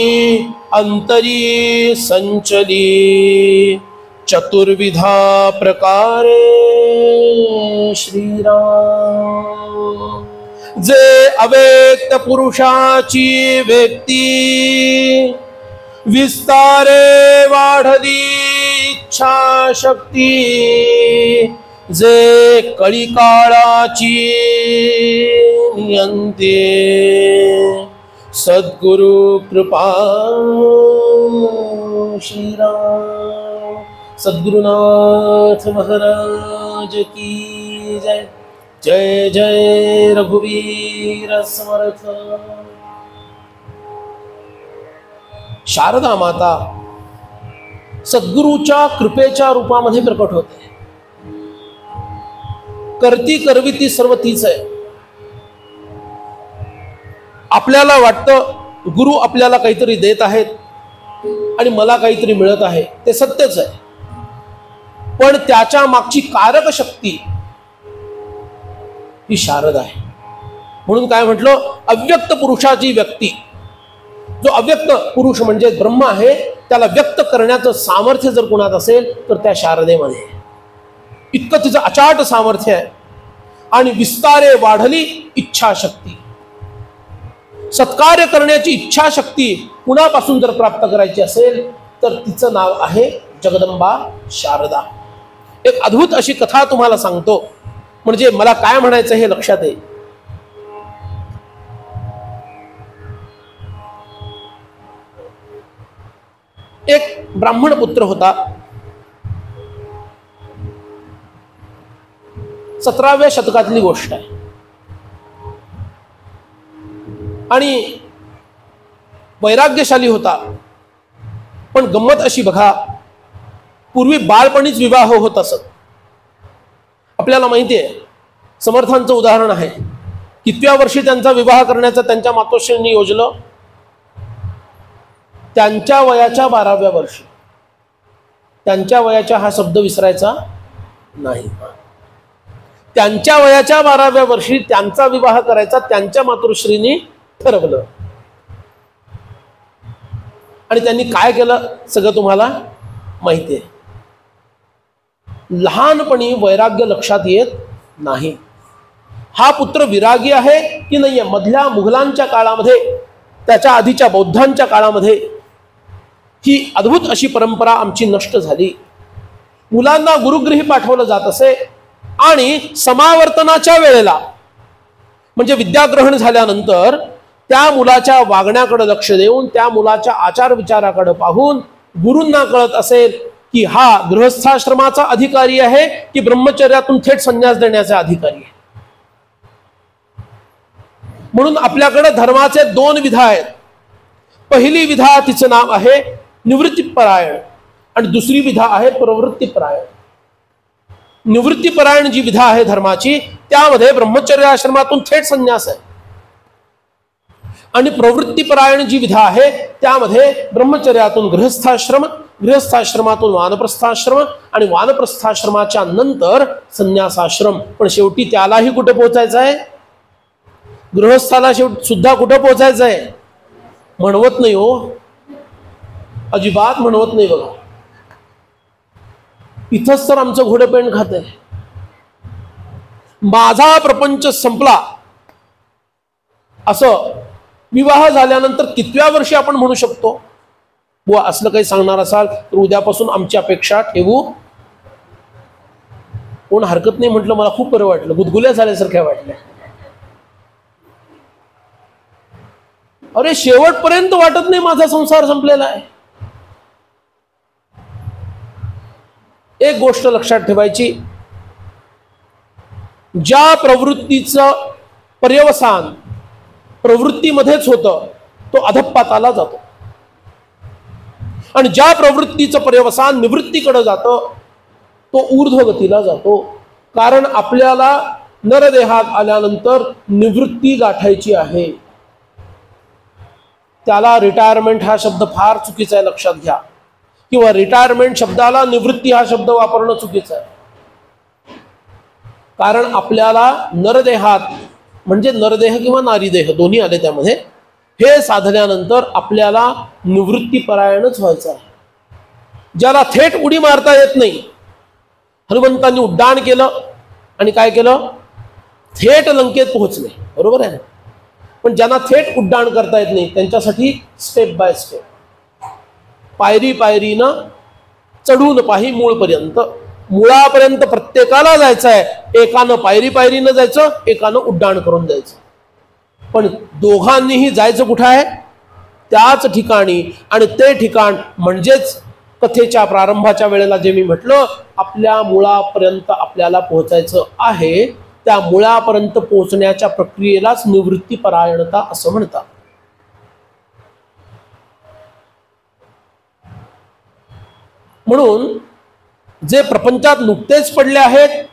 अंतरी संचली, चतुर्विधा प्रकारे श्रीराम जे अव्यक्त पुरुषाची व्यक्ती विस्तारे वाढली इच्छा शक्ती जे कळिकाळाची नियंते सद्गुरु कृपा श्रीराम सद्गुरुनाथ महाराज की जय। जय जय रघुवीर समर्थ। शारदा माता सद्गुरूच्या कृपेच्या रूपामध्ये प्रकट होते। करती करविती सर्व तीच आहे। आपल्याला वाटतं गुरु आपल्याला काहीतरी देत आहेत आणि मला काहीतरी मिळत आहे, ते सत्यच आहे, पण त्याच्या मागची कारक शक्ती ही शारदा आहे। म्हणून काय म्हटलं, अव्यक्त पुरुषाची व्यक्ती, जो अव्यक्त पुरुष म्हणजे ब्रह्म आहे, त्याला व्यक्त करण्याचं सामर्थ्य जर कुणात असेल तर त्या शारदेमध्ये इतकं तिचं अचाट सामर्थ्य आहे। आणि विस्तारे वाढली इच्छा शक्ती, सत्कार्य करण्याची इच्छा शक्ती कुणापासून जर प्राप्त करायची असेल तर तिचं नाव आहे जगदंबा शारदा। एक अद्भुत अशी कथा तुम्हाला सांगतो, म्हणजे मला काय म्हणायचं हे लक्षात येईल। एक ब्राह्मण पुत्र होता। 17व्या शतकातली गोष्ट आहे। आणि वैराग्यशाली होता, पण गंमत अशी बघा, पूर्वी बाळपणीच विवाह होत असत। आपल्याला माहिती आहे, समर्थांचं उदाहरण आहे। कितव्या वर्षी त्यांचा विवाह करण्याचं त्यांच्या मातोश्रींनी योजलं? त्यांच्या वयाच्या 12व्या वर्षी। त्यांच्या वयाच्या हा शब्द विसरायचा नाही। त्यांच्या वयाच्या 12व्या वर्षी त्यांचा विवाह करायचा त्यांच्या मातोश्रींनी ठरवलं। आणि त्यांनी काय केलं सगळं तुम्हाला माहिती आहे। लहानपणी वैराग्य लक्षात येत नाही। हा पुत्र विरागी आहे की नाहीये, मधल्या मुघलांच्या काळामध्ये, त्याच्या आधीच्या बौद्धांच्या काळामध्ये ही अद्भुत अशी परंपरा आमची नष्ट झाली। मुलांना गुरुगृही पाठवलं जात असे आणि समावर्तनाच्या वेळेला, म्हणजे विद्याग्रहण झाल्यानंतर त्या मुलाच्या वागण्याकडे लक्ष देऊन, त्या मुलाच्या आचार विचाराकडे पाहून गुरूंना कळत असेल की हा गृहस्थाश्रमाचा अधिकारी आहे की ब्रह्मचर्यातून थेट संन्यास देण्याचा अधिकारी आहे। म्हणून आपल्याकडे धर्माचे 2 विधा आहेत। पहिली विधा तिचं नाव आहे निवृत्तीपरायण आणि दुसरी विधा आहे प्रवृत्तीपरायण। निवृत्तीपरायण जी विधा आहे धर्माची, त्यामध्ये ब्रह्मचर्य आश्रमातून थेट संन्यास आहे। आणि प्रवृत्तीपरायण जी विधा आहे त्यामध्ये ब्रह्मचर्यातून गृहस्थाश्रम, गृहस्थाश्रमातून वानप्रस्थाश्रम आणि वानप्रस्थाश्रमाच्या नंतर संन्यासाश्रम। पण शेवटी त्यालाही कुठे पोहोचायचं आहे? गृहस्थाला सुद्धा कुठे पोहोचायचं आहे? म्हणवत नाही हो, अजिबात म्हणवत नाही बघा। इथंच तर आमचं घोडेपेंड खाते। माझा प्रपंच संपला असं विवाह झाल्यानंतर कितव्या वर्षी आपण म्हणू शकतो? बुवा असलं काही सांगणार असाल तर उद्यापासून आमची अपेक्षा ठेवू। कोण हरकत नाही म्हटलं, मला खूप बरं वाटलं, गुदगुल्या झाल्यासारख्या वाटल्या। अरे शेवटपर्यंत वाटत नाही माझा संसार संपलेला आहे। एक गोष्ट लक्षात ठेवायची, ज्या प्रवृत्तीचं पर्यवसान प्रवृत्तीमध्येच होतं तो अधःपाताला जातो, आणि ज्या प्रवृत्तीचं पर्यवसान निवृत्तीकडे जातं तो ऊर्ध्वगतीला जातो। कारण आपल्याला नरदेहात आल्यानंतर निवृत्ती गाठायची आहे। त्याला रिटायरमेंट हा शब्द फार चुकीचा आहे, लक्षात घ्या, किंवा रिटायरमेंट शब्दाला निवृत्ती हा शब्द वापरणं चुकीचं आहे। कारण आपल्याला नरदेहात, म्हणजे नरदेह किंवा नारीदेह दोन्ही आले त्यामध्ये, हे साधल्यानंतर आपल्याला निवृत्तीपरायणच व्हायचं आहे। ज्याला थेट उडी मारता येत नाही, हनुमंतांनी उड्डाण केलं आणि काय केलं, थेट लंकेत पोहोचले, बरोबर आहे ना. पण ज्यांना थेट उड्डाण करता येत नाही त्यांच्यासाठी स्टेप बाय स्टेप, पायरी पायरीनं चढून पाही मूळपर्यंत, मुळापर्यंत प्रत्येकाला जायचं आहे. एकानं पायरी पायरीनं जायचं, एकानं उड्डाण करून जायचं. पण दोघांनीही जायचं कुठं आहे, त्याच ठिकाणी. आणि ते ठिकाण म्हणजेच कथेच्या प्रारंभाच्या वेळेला जे मी म्हटलं, आपल्या मुळापर्यंत आपल्याला पोहोचायचं आहे. त्या मुळापर्यंत पोहोचण्याच्या प्रक्रियेलाच निवृत्तीपरायणता असं म्हणतात. म्हणून जे प्रपंचात नुकतेच पडले आहेत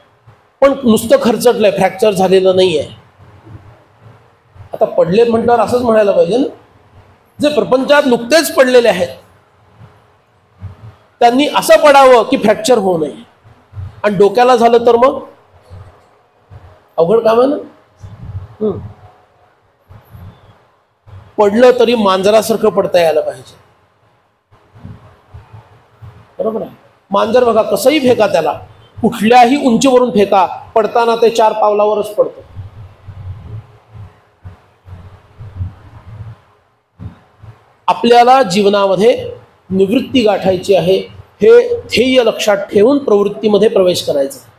पण नुसतं खरचटलंय, फ्रॅक्चर झालेलं नाहीये. आता पडले म्हटल्यावर असंच म्हणायला पाहिजे ना. जे प्रपंचात नुकतेच पडलेले आहेत त्यांनी असं पडावं की फ्रॅक्चर होऊ नये. आणि डोक्याला झालं तर मग अवघड काम आहे ना. पडलं तरी मांजरासारखं पडता यायला पाहिजे, बरोबर आहे. मांजर बघा कसंही फेका त्याला, कुठल्याही उंचीवरून फेका, पडताना ते 4 पावलावरच पडतं. आपल्याला जीवनामध्ये निवृत्ती गाठायची आहे, हे ध्येय लक्षात ठेवून प्रवृत्तीमध्ये प्रवेश करायचा.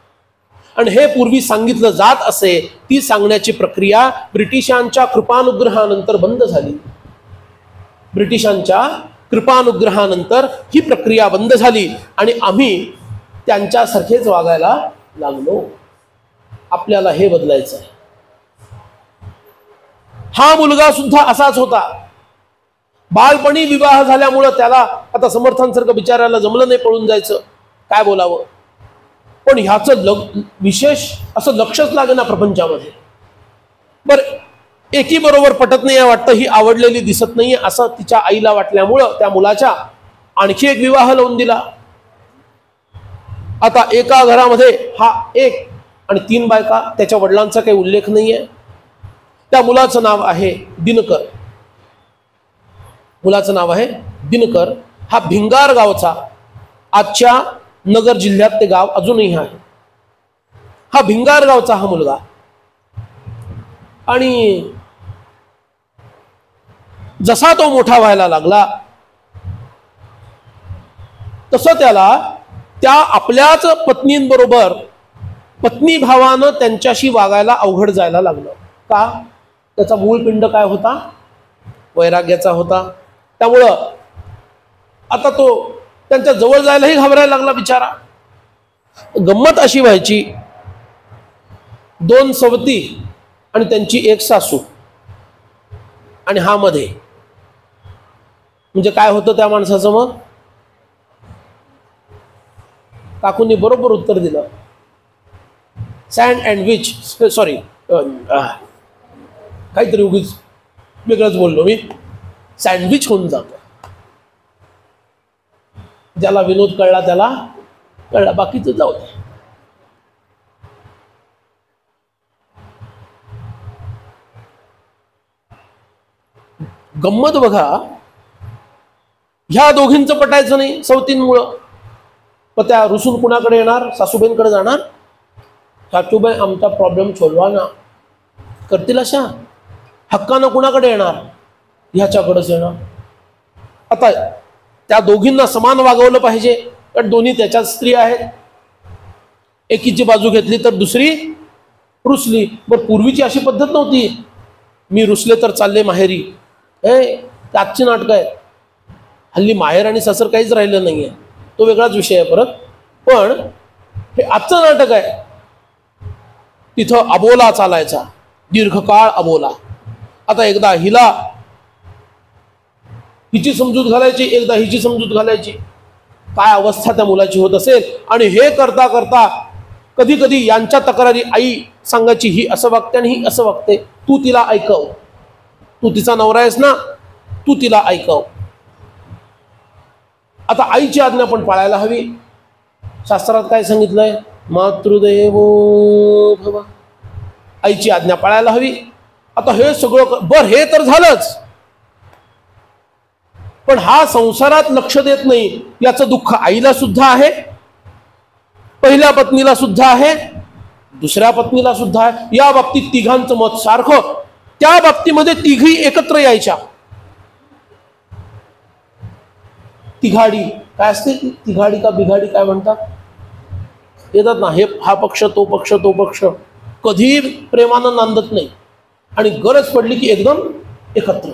आणि हे पूर्वी सांगितलं जात असे, ती सांगण्याची प्रक्रिया ब्रिटिशांच्या कृपानुग्रहानंतर बंद झाली. ब्रिटिशांच्या कृपानुग्रहानंतर ही प्रक्रिया बंद झाली आणि आम्ही त्यांच्यासारखेच वागायला लागलो. आपल्याला हे बदलायचं आहे. हा मुलगा सुद्धा असाच होता. बालपणी विवाह झाल्यामुळं त्याला आता समर्थांसारखं बिचारायला जमलं नाही, पळून जायचं, काय बोलावं. पण ह्याचं विशेष असं लक्षच लागे ना प्रपंचामध्ये. बरं, एकी बरोबर पटत नाही वाटतं, ही आवडलेली दिसत नाहीये असं तिच्या आईला वाटल्यामुळं त्या मुलाच्या आणखी एक विवाह लावून दिला. आता एका घरामध्ये हा एक आणि 3 बायका, त्याच्या वडिलांचा काही उल्लेख नाहीये. त्या मुलाचं नाव आहे दिनकर. मुलाचं नाव आहे दिनकर. हा भिंगार गावचा, आजच्या नगर जिल्ह्यात ते गाव अजूनही आहे. हा भिंगार गावचा हा मुलगा. आणि जसा तो मोठा व्हायला लागला तसं त्याला त्या आपल्याच पत्नींबरोबर पत्नी भावानं त्यांच्याशी वागायला अवघड जायला लागलं. का? त्याचा मूळ पिंड काय होता, वैराग्याचा होता. त्यामुळं आता तो त्यांच्या जवळ जायलाही घाबरायला लागला बिचारा. गंमत अशी व्हायची, 2 सवती आणि त्यांची 1 सासू आणि हा मध्ये. म्हणजे काय होतं त्या माणसाचं मग? काकूंनी बरोबर उत्तर दिलं. सँड अँड विच, सॉरी काहीतरी उगीच वेगळंच बोललो मी. सँडविच होऊन जातो. ज्याला विनोद कळला त्याला कळला, बाकीचं जाऊ दे. गंमत बघा, ह्या दोघींचं पटायचं नाही सवतींमुळं. मग त्या रुसून कुणाकडे येणार? सासूबाईंकडे जाणार. सासूबाई आमचा प्रॉब्लेम सोडवा ना, करतील अशा. हक्कानं कुणाकडे येणार? ह्याच्याकडेच येणार. आता त्या दोघींना समान वागवलं पाहिजे, कारण दोन्ही त्याच्याच स्त्री आहेत. एकीची बाजू घेतली तर दुसरी रुसली. बरं, पूर्वीची अशी पद्धत नव्हती, मी रुसले तर चालले माहेरी. आजची नाटकं आहेत. हल्ली माहेर आणि सासर काहीच राहिलं नाहीये, तो वेगळाच विषय आहे परत. पण हे आजचं नाटक आहे. तिथं अबोला चालायचा, दीर्घकाळ अबोला. आता एकदा हिची समजूत घालायची, एकदा हिची समजूत घालायची. काय अवस्था त्या मुलाची होत असेल. आणि हे करता करता कधी कधी यांच्या तक्रारी आई सांगायची, ही असं वागते आणि ही असं वागते, तू तिला ऐकव, तू तिचा नवरा आहेस ना, तू तिला ऐकव. आता आईची आज्ञा पण पाळायला हवी. शास्त्रात काय सांगितलंय? मातृदेवो भव. आईची आज्ञा पाळायला हवी. आता हे सगळं बरं, हे तर झालंच. पण हा संसारात लक्ष देत नाही, याचं दुःख आईला सुद्धा आहे, पहिल्या पत्नीला सुद्धा आहे, दुसऱ्या पत्नीला सुद्धा आहे. या बाबतीत तिघांचं मत सारखं. त्या बाबतीमध्ये तिघी एकत्र यायच्या. तिघाडी काय असते, तिघाडी का बिघाडी काय म्हणतात, येतात ना, हे हा पक्ष तो पक्ष तो पक्ष, कधी प्रेमानं नांदत नाही आणि गरज पडली की एकदम एकत्र.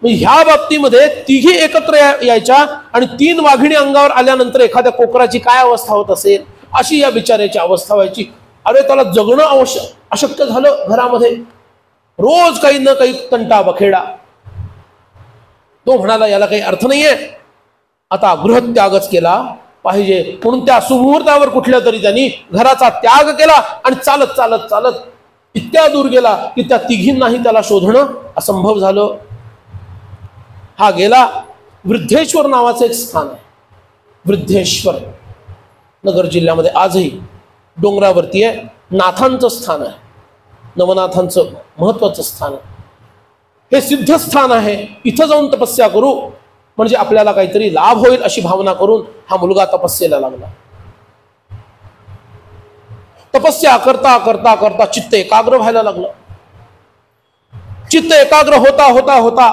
ह्या बाबतीमध्ये तिघी एकत्र यायच्या आणि 3 वाघिणी अंगावर आल्यानंतर एखाद्या कोकराची काय अवस्था होत असेल, अशी या बिचाऱ्याची अवस्था व्हायची. अरे त्याला जगणं अशक्य झालं घरामध्ये, रोज काही ना काही तंटा बखेडा. तो म्हणाला याला काही अर्थ नाहीये, आता गृहत्यागच केला पाहिजे. म्हणून त्या सुमुहूर्तावर कुठल्या तरी त्यांनी घराचा त्याग केला आणि चालत चालत चालत इतक्या दूर गेला की त्या तिघींनाही त्याला शोधणं असंभव झालं. हा गेला. वृद्धेश्वर नावाचं एक स्थान आहे, वृद्धेश्वर नगर जिल्ह्यामध्ये आजही डोंगरावरती आहे. नाथांचं स्थान आहे, नवनाथांचं महत्वाचं स्थान आहे. हे सिद्ध स्थान आहे. इथं जाऊन तपस्या करू म्हणजे आपल्याला काहीतरी लाभ होईल अशी भावना करून हा मुलगा तपस्येला लागला. तपस्या करता करता करता चित्त एकाग्र व्हायला लागलं. चित्त एकाग्र होता होता होता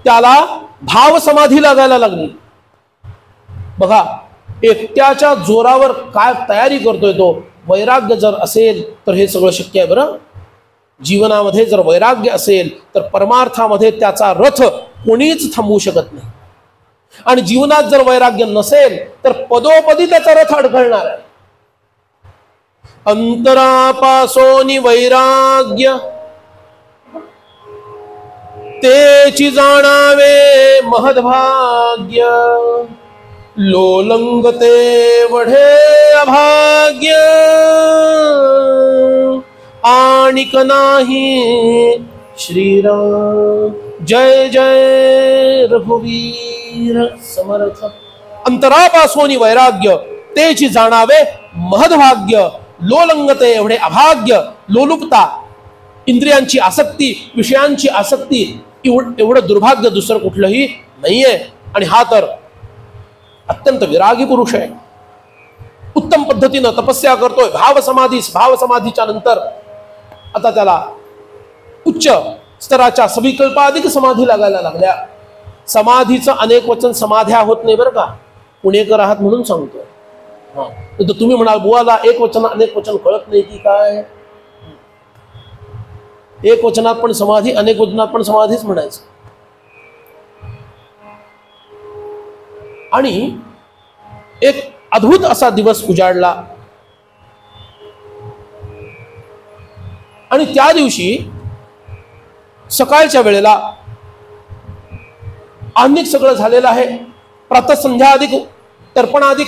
त्याला भाव समाधी लागायला लागली. बघा, एकट्याच्या जोरावर काय तयारी करतोय तो. वैराग्य जर असेल तर हे सगळं शक्य आहे. बरं, जीवनामध्ये जर वैराग्य असेल तर परमार्थामध्ये त्याचा रथ कोणीच थांबवू शकत नाही. आणि जीवनात जर वैराग्य नसेल तर पदोपदी त्याचा रथ अडखळणार आहे. अंतरापासोनी वैराग्य तेची जाणावे महद्भाग्य, लोलंगते वढे अभाग्य, आणिक नाही श्रीराम. जय जय रघुवीर समर्थ. अंतरापासोनी वैराग्य तेची जाणावे महद्भाग्य, लोलंगते एवढे अभाग्य. लोलुपता, इंद्रियांची आसक्ती, विषयांची आसक्ती, एवढं दुर्भाग्य दुसरं कुठलंही नाहीये. आणि हा तर अत्यंत विरागी पुरुष आहे. उत्तम पद्धतीनं तपस्या करतोय. भावसमाधीच्या नंतर आता त्याला उच्च स्तराच्या सविकल्पाधिक समाधी लागायला लागल्या. समाधीचं अनेक वचन समाध्या होत नाही बरं का, पुणेकर आहात म्हणून सांगतोय. तर तुम्ही म्हणाल बुवाला एक वचन अनेक वचन कळत नाही की काय. एक वचनात पण समाधी, अनेक वचनात पण समाधीच म्हणायचं. आणि एक अद्भुत असा दिवस उजाडला. आणि त्या दिवशी सकाळच्या वेळेला अनेक सगळं झालेलं आहे. प्रातःसंध्या अधिक तर्पणाधिक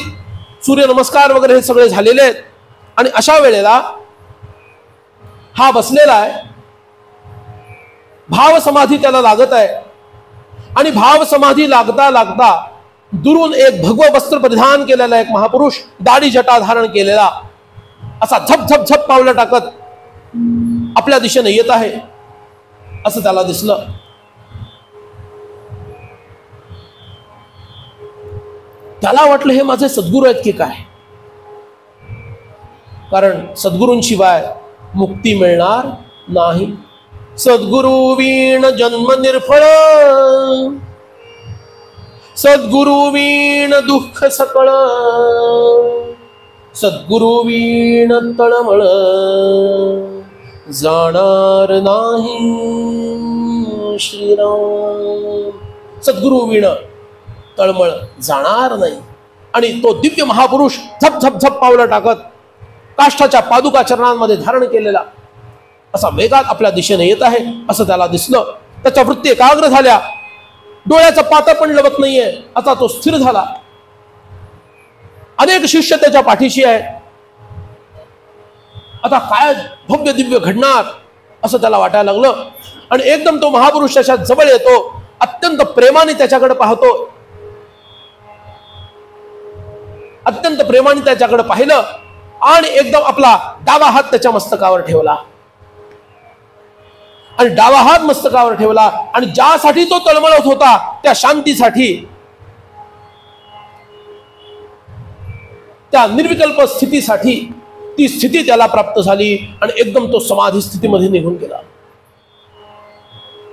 सूर्यनमस्कार वगैरे हे सगळे झालेले आहेत. आणि अशा वेळेला हा बसलेला आहे. भाव समाधी त्याला लागत आहे. आणि भाव समाधी लागता लागता दुरून एक भगव वस्त्र परिधान केलेला एक महापुरुष, दाढी जटा धारण केलेला, असा झप झप झप पावलं टाकत आपल्या दिशेने येत आहे असं त्याला दिसलं. त्याला वाटलं हे माझे सद्गुरू आहेत की काय, कारण सद्गुरूंशिवाय मुक्ती मिळणार नाही. सद्गुरु वीण जन्म निर्फळ, सद्गुरु वीण दुःख सकळ, सद्गुरु वीण तळमळ जाणार नाही श्रीराम. सद्गुरु वीण तळमळ जाणार नाही. आणि तो दिव्य महापुरुष झप झप झप पावलं टाकत काष्ठाच्या पादुका चरणांमध्ये धारण केलेला असा वेगात आपल्या दिशेने येत आहे असं त्याला दिसलं. त्याच्या वृत्ती एकाग्र झाल्या. डोळ्याचं पाता पण लवत नाहीये. आता तो स्थिर झाला. अनेक शिष्य त्याच्या पाठीशी आहे. आता काय भव्य दिव्य घडणार असं त्याला वाटायला लागलं. आणि एकदम तो महापुरुष त्याच्या जवळ येतो. अत्यंत प्रेमाने त्याच्याकडे पाहतो. अत्यंत प्रेमाने त्याच्याकडे पाहिलं आणि एकदम आपला डावा हात त्याच्या मस्तकावर ठेवला. आणि डावा हात मस्तकावर ठेवला आणि ज्यासाठी तो तळमळत होता त्या शांतीसाठी, त्या निर्विकल्प स्थितीसाठी ती स्थिती त्याला प्राप्त झाली आणि एकदम तो समाधी स्थितीमध्ये निघून गेला.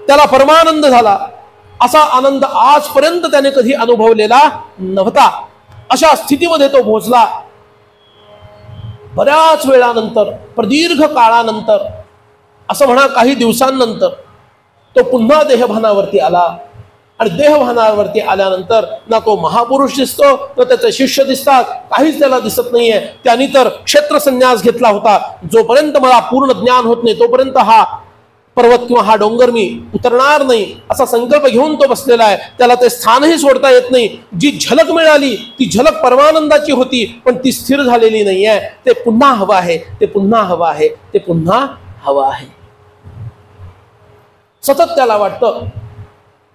त्याला परमानंद झाला. असा आनंद आजपर्यंत त्याने कधी अनुभवलेला नव्हता. अशा स्थितीमध्ये तो पोहोचला. बऱ्याच वेळानंतर, प्रदीर्घ काळानंतर, असं म्हणा काही दिवसांनंतर तो पुन्हा देहभानावरती आला. आणि देहभानावरती आल्यानंतर ना तो महापुरुष दिसतो ना त्याचे शिष्य दिसतात, काहीच त्याला दिसत नाहीये. त्यांनी तर क्षेत्र संन्यास घेतला होता. जोपर्यंत मला पूर्ण ज्ञान होत नाही तोपर्यंत हा पर्वत किंवा हा डोंगर मी उतरणार नाही असा संकल्प घेऊन तो बसलेला आहे. त्याला ते स्थानही सोडता येत नाही. जी झलक मिळाली ती झलक परमानंदाची होती, पण ती स्थिर झालेली नाहीये. ते पुन्हा हवं आहे, ते पुन्हा हवं आहे, ते पुन्हा हवं आहे. सतत त्याला वाटतं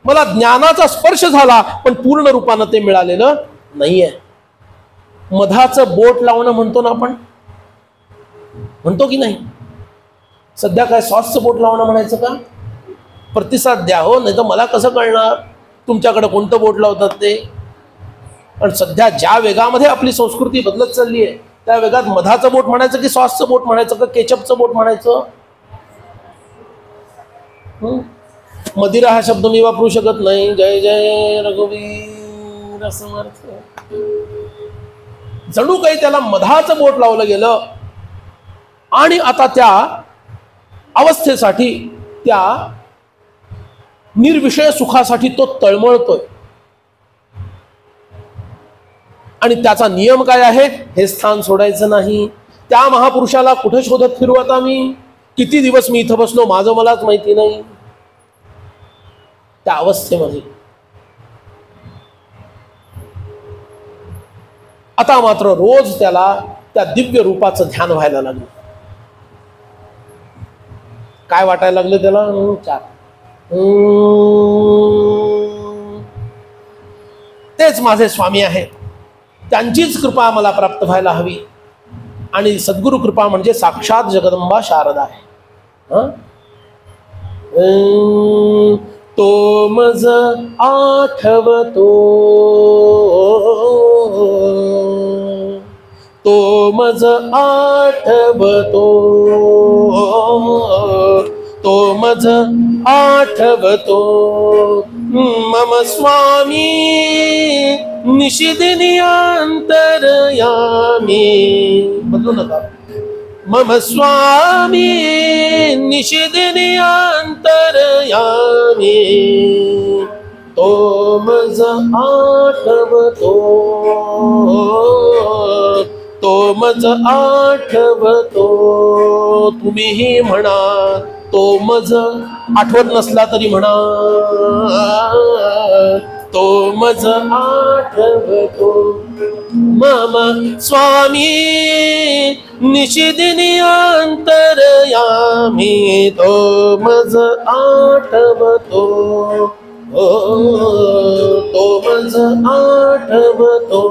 मला ज्ञानाचा स्पर्श झाला पण पूर्ण रूपानं ते मिळालेलं नाहीये. मधाचं बोट लावणं म्हणतो ना आपण, म्हणतो की नाही? सध्या काय सॉसचं बोट लावणं म्हणायचं का? प्रतिसाद द्या हो, नाही तर मला कसं कळणार तुमच्याकडे कोणतं बोट लावतात ते. पण सध्या ज्या वेगामध्ये आपली संस्कृती बदलत चालली आहे त्या वेगात मधाचं बोट म्हणायचं की सॉसचं बोट म्हणायचं का केचपचं बोट म्हणायचं? मदिरा हा शब्द मी वापरू शकत नाही. जय जय रघुवीर समर्थ. जणू काही त्याला मधाचं बोट लावलं गेलं आणि आता त्या अवस्थेसाठी, त्या निर्विषय सुखासाठी तो तळमळतोय. आणि त्याचा नियम काय आहे? हे स्थान सोडायचं नाही. त्या महापुरुषाला कुठे शोधत फिरू आता मी? किती दिवस मी इथं बसलो माझं मलाच माहिती नाही. त्या अवस्थेमध्ये आता मात्र रोज त्याला त्या दिव्य रूपाचं ध्यान व्हायला लागलं. काय वाटायला लागलं त्याला? तेच माझे स्वामी आहेत, त्यांचीच कृपा मला प्राप्त व्हायला हवी. आणि सद्गुरु कृपा म्हणजे साक्षात जगदंबा शारदा आहे. तो मज आठवतो, तो मज आठवतो, तो मज आठवतो. मम स्वामी निशिदिनी अंतरयामी. बदलू नका. मम स्वामी निशिदिनी अंतरयामी. तो मज आठवतो, तो मज आठवतो. तुम्हीही म्हणा, तो मज आठवत नसला तरी म्हणा, तो मज आठवतो. मम स्वामी निशिदिनी अंतरयामी. तो मज आठवतो, तो मज आठवतो,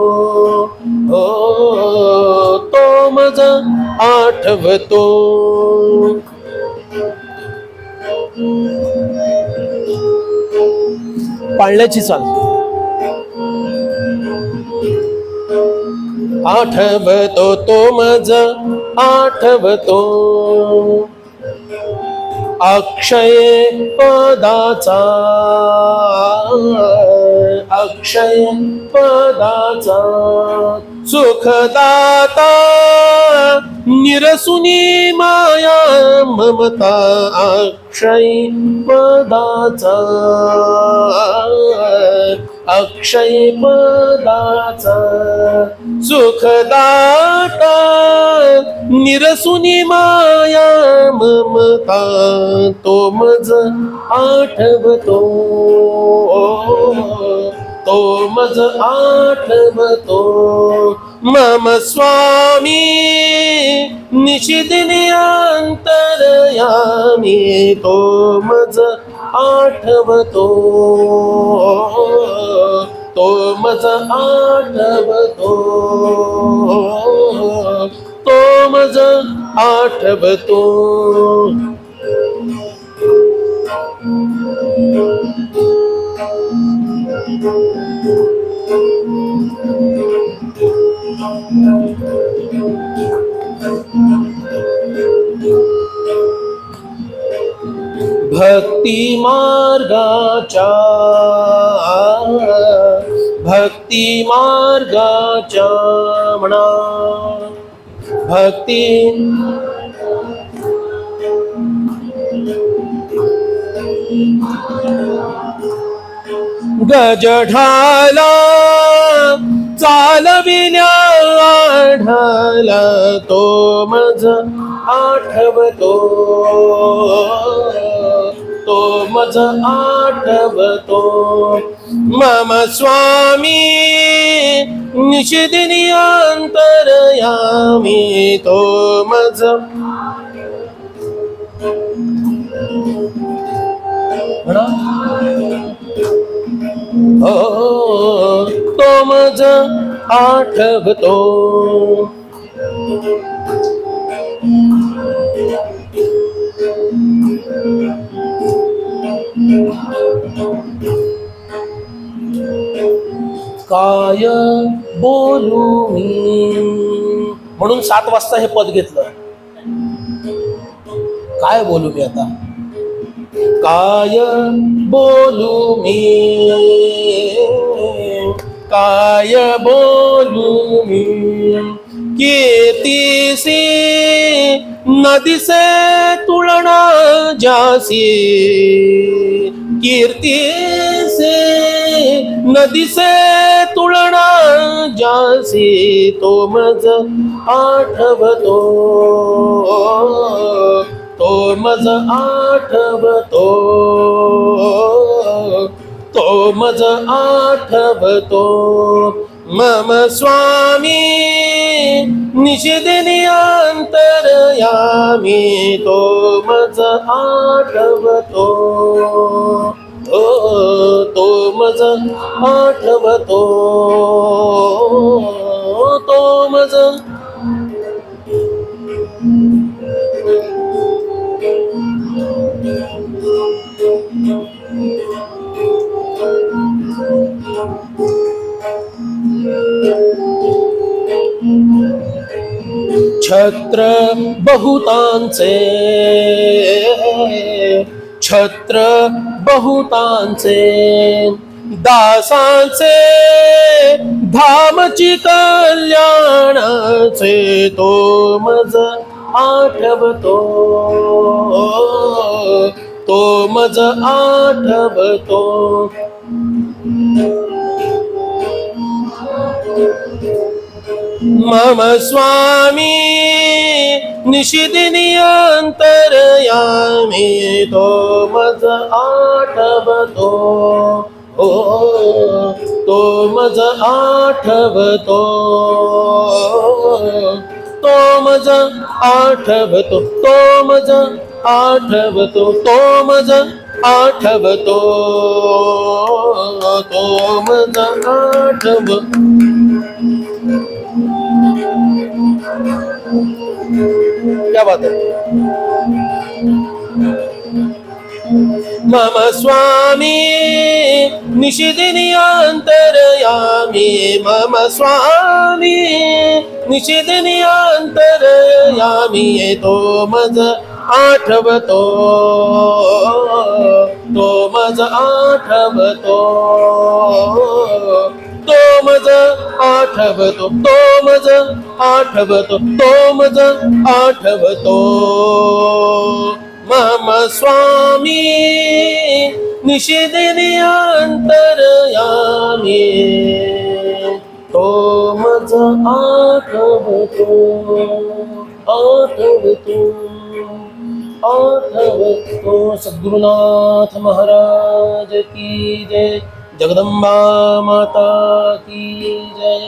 तो मज आठवतो. पाळण्याची चाल. आठवतो तो मज आठवतो. अक्षय पदाचा, अक्षय पदाचा सुखदाता. निरसुनी माया ममता. अक्षय पदाचा, अक्षय पदाचा सुखदाता. निरसुनी माया ममता. तो मज आठवतो, तो मज आठवतो. मम स्वामी निशिदिनी अंतरयामी. तो मज आठवतो, तो मज आठवतो, तो मज आठवतो. भक्ती मार्गाच्या म्हणा भक्ती गजढाला चालविल्या आढाला तो मज आठवतो तो मज आठवतो मम स्वामी निशिदिनी अंतरयामी तो मज तो मज आठवतो काय बोलू मी म्हणून 7 वाजता हे पद घेतलं. काय बोलू मी आता, काय बोलू मी, काय बोलू मी, कीर्तिसी नदी से तुलना जासी, कीर्ति से नदी से तुलना जासी, तो मज आठवतो तो मज आठवतो तो मज आठवतो मम स्वामी निशिदिनी अंतरयामी तो मज आठवतो तो मज आठवतो तो मज छत्र बहुतांचे छत्र बहुतांचे दासांचे धामची कल्याणाचे तो मज आठवतो तो मज आठवतो मम स्वामी निशिदिनी अंतरयामी तो मज आठवतो तो मज आठवतो तो मज आठवतो तो मज आठवतो तो मज आठवतो तो मज आठवतो. क्या बात है. मम स्वामी निशिदिनी अंतरयामी मम स्वामी निशिदिनी अंतरयामी तो मज आठवतो तो मज आठवतो तो मज आठवतो तो मज आठवतो तो मज आठवतो मम स्वामी निशिदिनी अंतरयामी तो मज आठवतो आठवतो आठवतो. सद्गुरुनाथ महाराज की जय. जगदंबा माता की जय.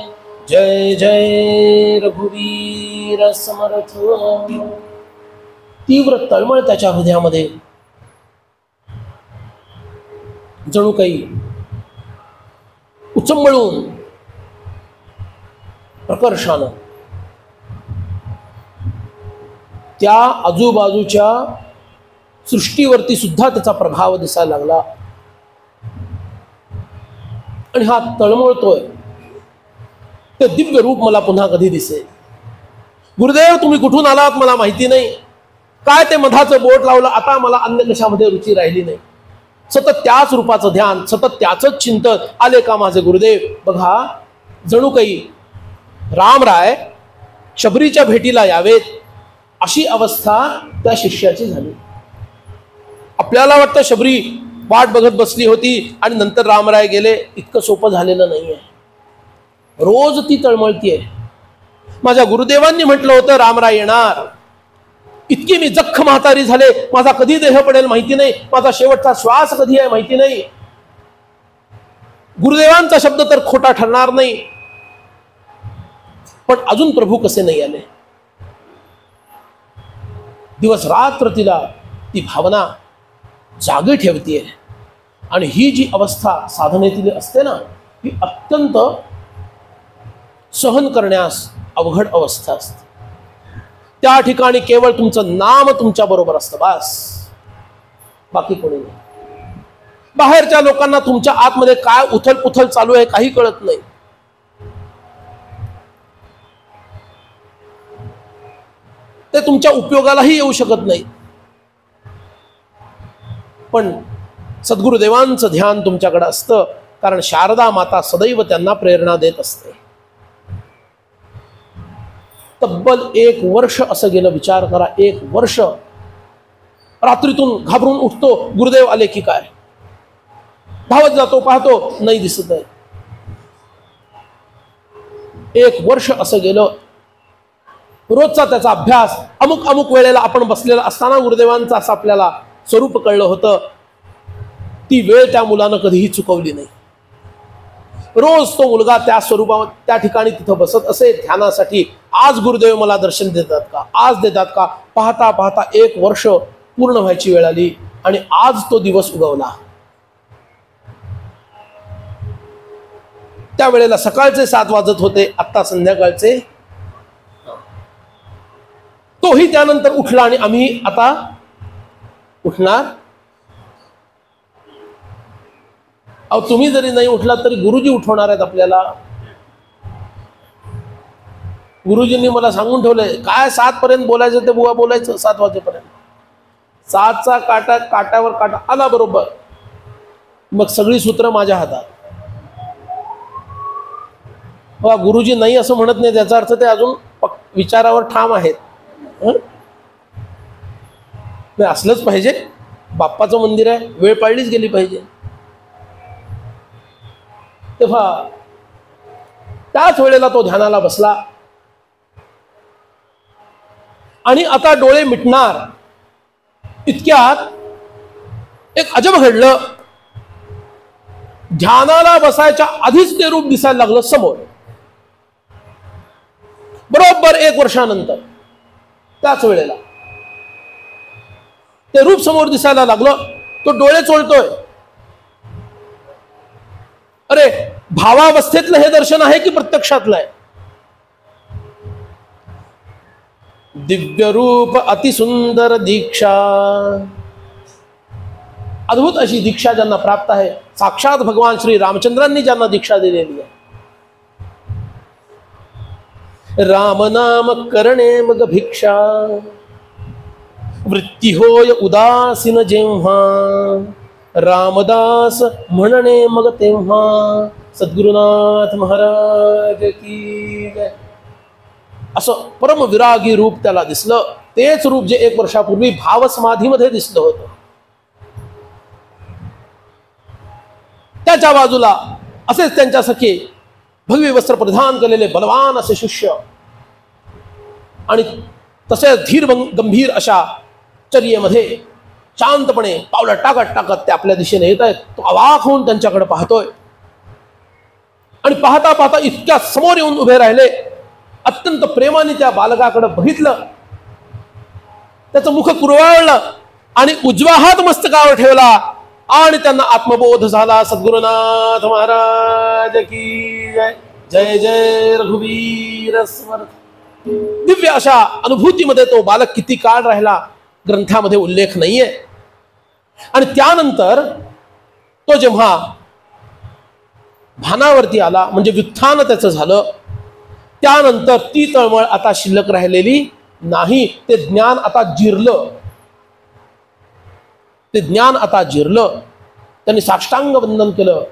जय जय रघुवीर समर्थ. तीव्र तळमळ त्याच्या हृदयामध्ये जणू काही उचंबळून प्रकर्षानं त्या आजूबाजूच्या सृष्टीवरती सुद्धा त्याचा प्रभाव दिसायला लागला आणि हा तळमळतोय. ते दिव्य रूप मला पुन्हा कधी दिसेल. गुरुदेव तुम्ही कुठून आलात मला माहिती नाही, काय ते मधाचं बोट लावलं, आता मला अन्य कशामध्ये रुची राहिली नाही. सतत त्याच रूपाचं ध्यान, सतत त्याचंच चिंतन. आले का माझे गुरुदेव? बघा, जणू काही रामराय शबरीच्या भेटीला यावेत अशी अवस्था त्या शिष्याची झाली. आपल्याला वाटतं शबरी वाट बघत बसली होती आणि नंतर रामराय गेले. इतकं सोपं झालेलं नाहीये. रोज ती तळमळतीये. माझ्या गुरुदेवांनी म्हटलं होतं रामराय येणार. इतकी मी जख्म म्हातारी झाले, माझा कधी देह पडेल माहिती नाही, माझा शेवटचा श्वास कधी आहे माहिती नाही. गुरुदेवांचा शब्द तर खोटा ठरणार नाही. पण अजून प्रभू कसे नाही आले? दिवस रात्र तिला ती भावना जागी ठेवतीये. आणि ही जी अवस्था साधनेतील असते ना, ही अत्यंत सहन करण्यास अवघड अवस्था असते. त्या ठिकाणी केवळ तुमचं नाम तुमच्या बरोबर असतं, बस, बाकी कोणी नाही. बाहेरच्या लोकांना तुमच्या आतमध्ये काय उथल पुथल चालू आहे काही कळत नाही. ते तुमच्या उपयोगालाही येऊ शकत नाही. पण सद्गुरुदेवांचं ध्यान तुमच्याकडे असतं, कारण शारदा माता सदैव त्यांना प्रेरणा देत असते. तब्बल 1 वर्ष असं गेलं. विचार करा, 1 वर्ष. रात्रीतून घाबरून उठतो, गुरुदेव आले की काय, धावत जातो, पाहतो नाही दिसत आहे. 1 वर्ष असं गेलं. रोजचा त्याचा अभ्यास. अमुक अमुक वेळेला आपण बसलेला असताना गुरुदेवांचं असं आपल्याला स्वरूप कळलं होतं. ती वेळ त्या मुलानं कधीही चुकवली नाही. रोज तो मुलगा त्या स्वरूपात त्या ठिकाणी तिथं बसत असे ध्यानासाठी. आज गुरुदेव मला दर्शन देतात का, आज देतात का, पाहता पाहता 1 वर्ष पूर्ण व्हायची वेळ आली आणि आज तो दिवस उगवला. त्यावेळेला सकाळचे 7 वाजत होते, आत्ता संध्याकाळचे. तोही त्यानंतर उठला आणि आम्ही आता उठणार. अहो, तुम्ही जरी नाही उठलात तरी गुरुजी उठवणार आहेत आपल्याला. गुरुजींनी मला सांगून ठेवलंय, काय 7 पर्यंत बोलायचं ते बुवा बोलायचं, 7 वाजेपर्यंत. 7चा काटा, काट्यावर काटा आला बरोबर, मग सगळी सूत्र माझ्या हातात. बघा, गुरुजी नाही असं म्हणत नाही, त्याचा अर्थ ते अजून विचारावर ठाम आहेत. असलंच पाहिजे. बाप्पाचं मंदिर आहे, वेळ पाळलीच गेली पाहिजे. तेव्हा त्याच वेळेला तो ध्यानाला बसला आणि आता डोळे मिटणार इतक्यात एक अजब घडलं. ध्यानाला बसायच्या आधीच ते रूप दिसायला लागलं समोर. बरोबर 1 वर्षानंतर त्याच वेळेला ते रूप समोर दिसायला लागलं. तो डोळे चोळतोय. अरे, भावावस्थेतलं हे दर्शन आहे की प्रत्यक्षातलं आहे? दिव्य रूप अतिसुंदर दीक्षा. अद्भुत अशी दीक्षा ज्यांना प्राप्त आहे, साक्षात भगवान श्री रामचंद्रांनी ज्यांना दीक्षा दिलेली आहे. राम नाम करणे मग भिक्षा, वृत्ती होय उदासीन जेव्हा, रामदास म्हणणे मग तेव्हा. सद्गुरुनाथ महाराज की जय. असं परमविरागी रूप त्याला दिसलं. तेच रूप जे 1 वर्षापूर्वी भावसमाधीमध्ये दिसलं होतं. त्याच्या बाजूला असेच त्यांच्या सखे भगवी वस्त्र परिधान केलेले बलवान असे शिष्य आणि तसेच धीर गंभीर अशा चर्येमध्ये शांतपणे पावलं टाकत टाकत ते आपल्या दिशेने येत आहेत. तो अवाक होऊन त्यांच्याकडे पाहतोय आणि पाहता पाहता इतक्या समोर येऊन उभे राहिले. अत्यंत प्रेमाने त्या बालकाकडे बघितलं. त्याचं मुख कुरवाळलं आणि उजवा हात मस्तकावर ठेवला आणि त्यांना आत्मबोध झाला. सद्गुरुनाथ महाराज की जय. जय जय रघुवीर समर्थ. दिव्य अशा अनुभूतीमध्ये तो बालक किती काळ राहिला ग्रंथामध्ये उल्लेख नाहीये. आणि त्यानंतर तो जेव्हा भानावरती आला, म्हणजे व्युत्थान त्याचं झालं, त्यानंतर ती तळमळ आता शिल्लक राहिलेली नाही. ते ज्ञान आता जिरलं. ते ज्ञान आता जिरलं. त्यांनी साष्टांग वंदन केलं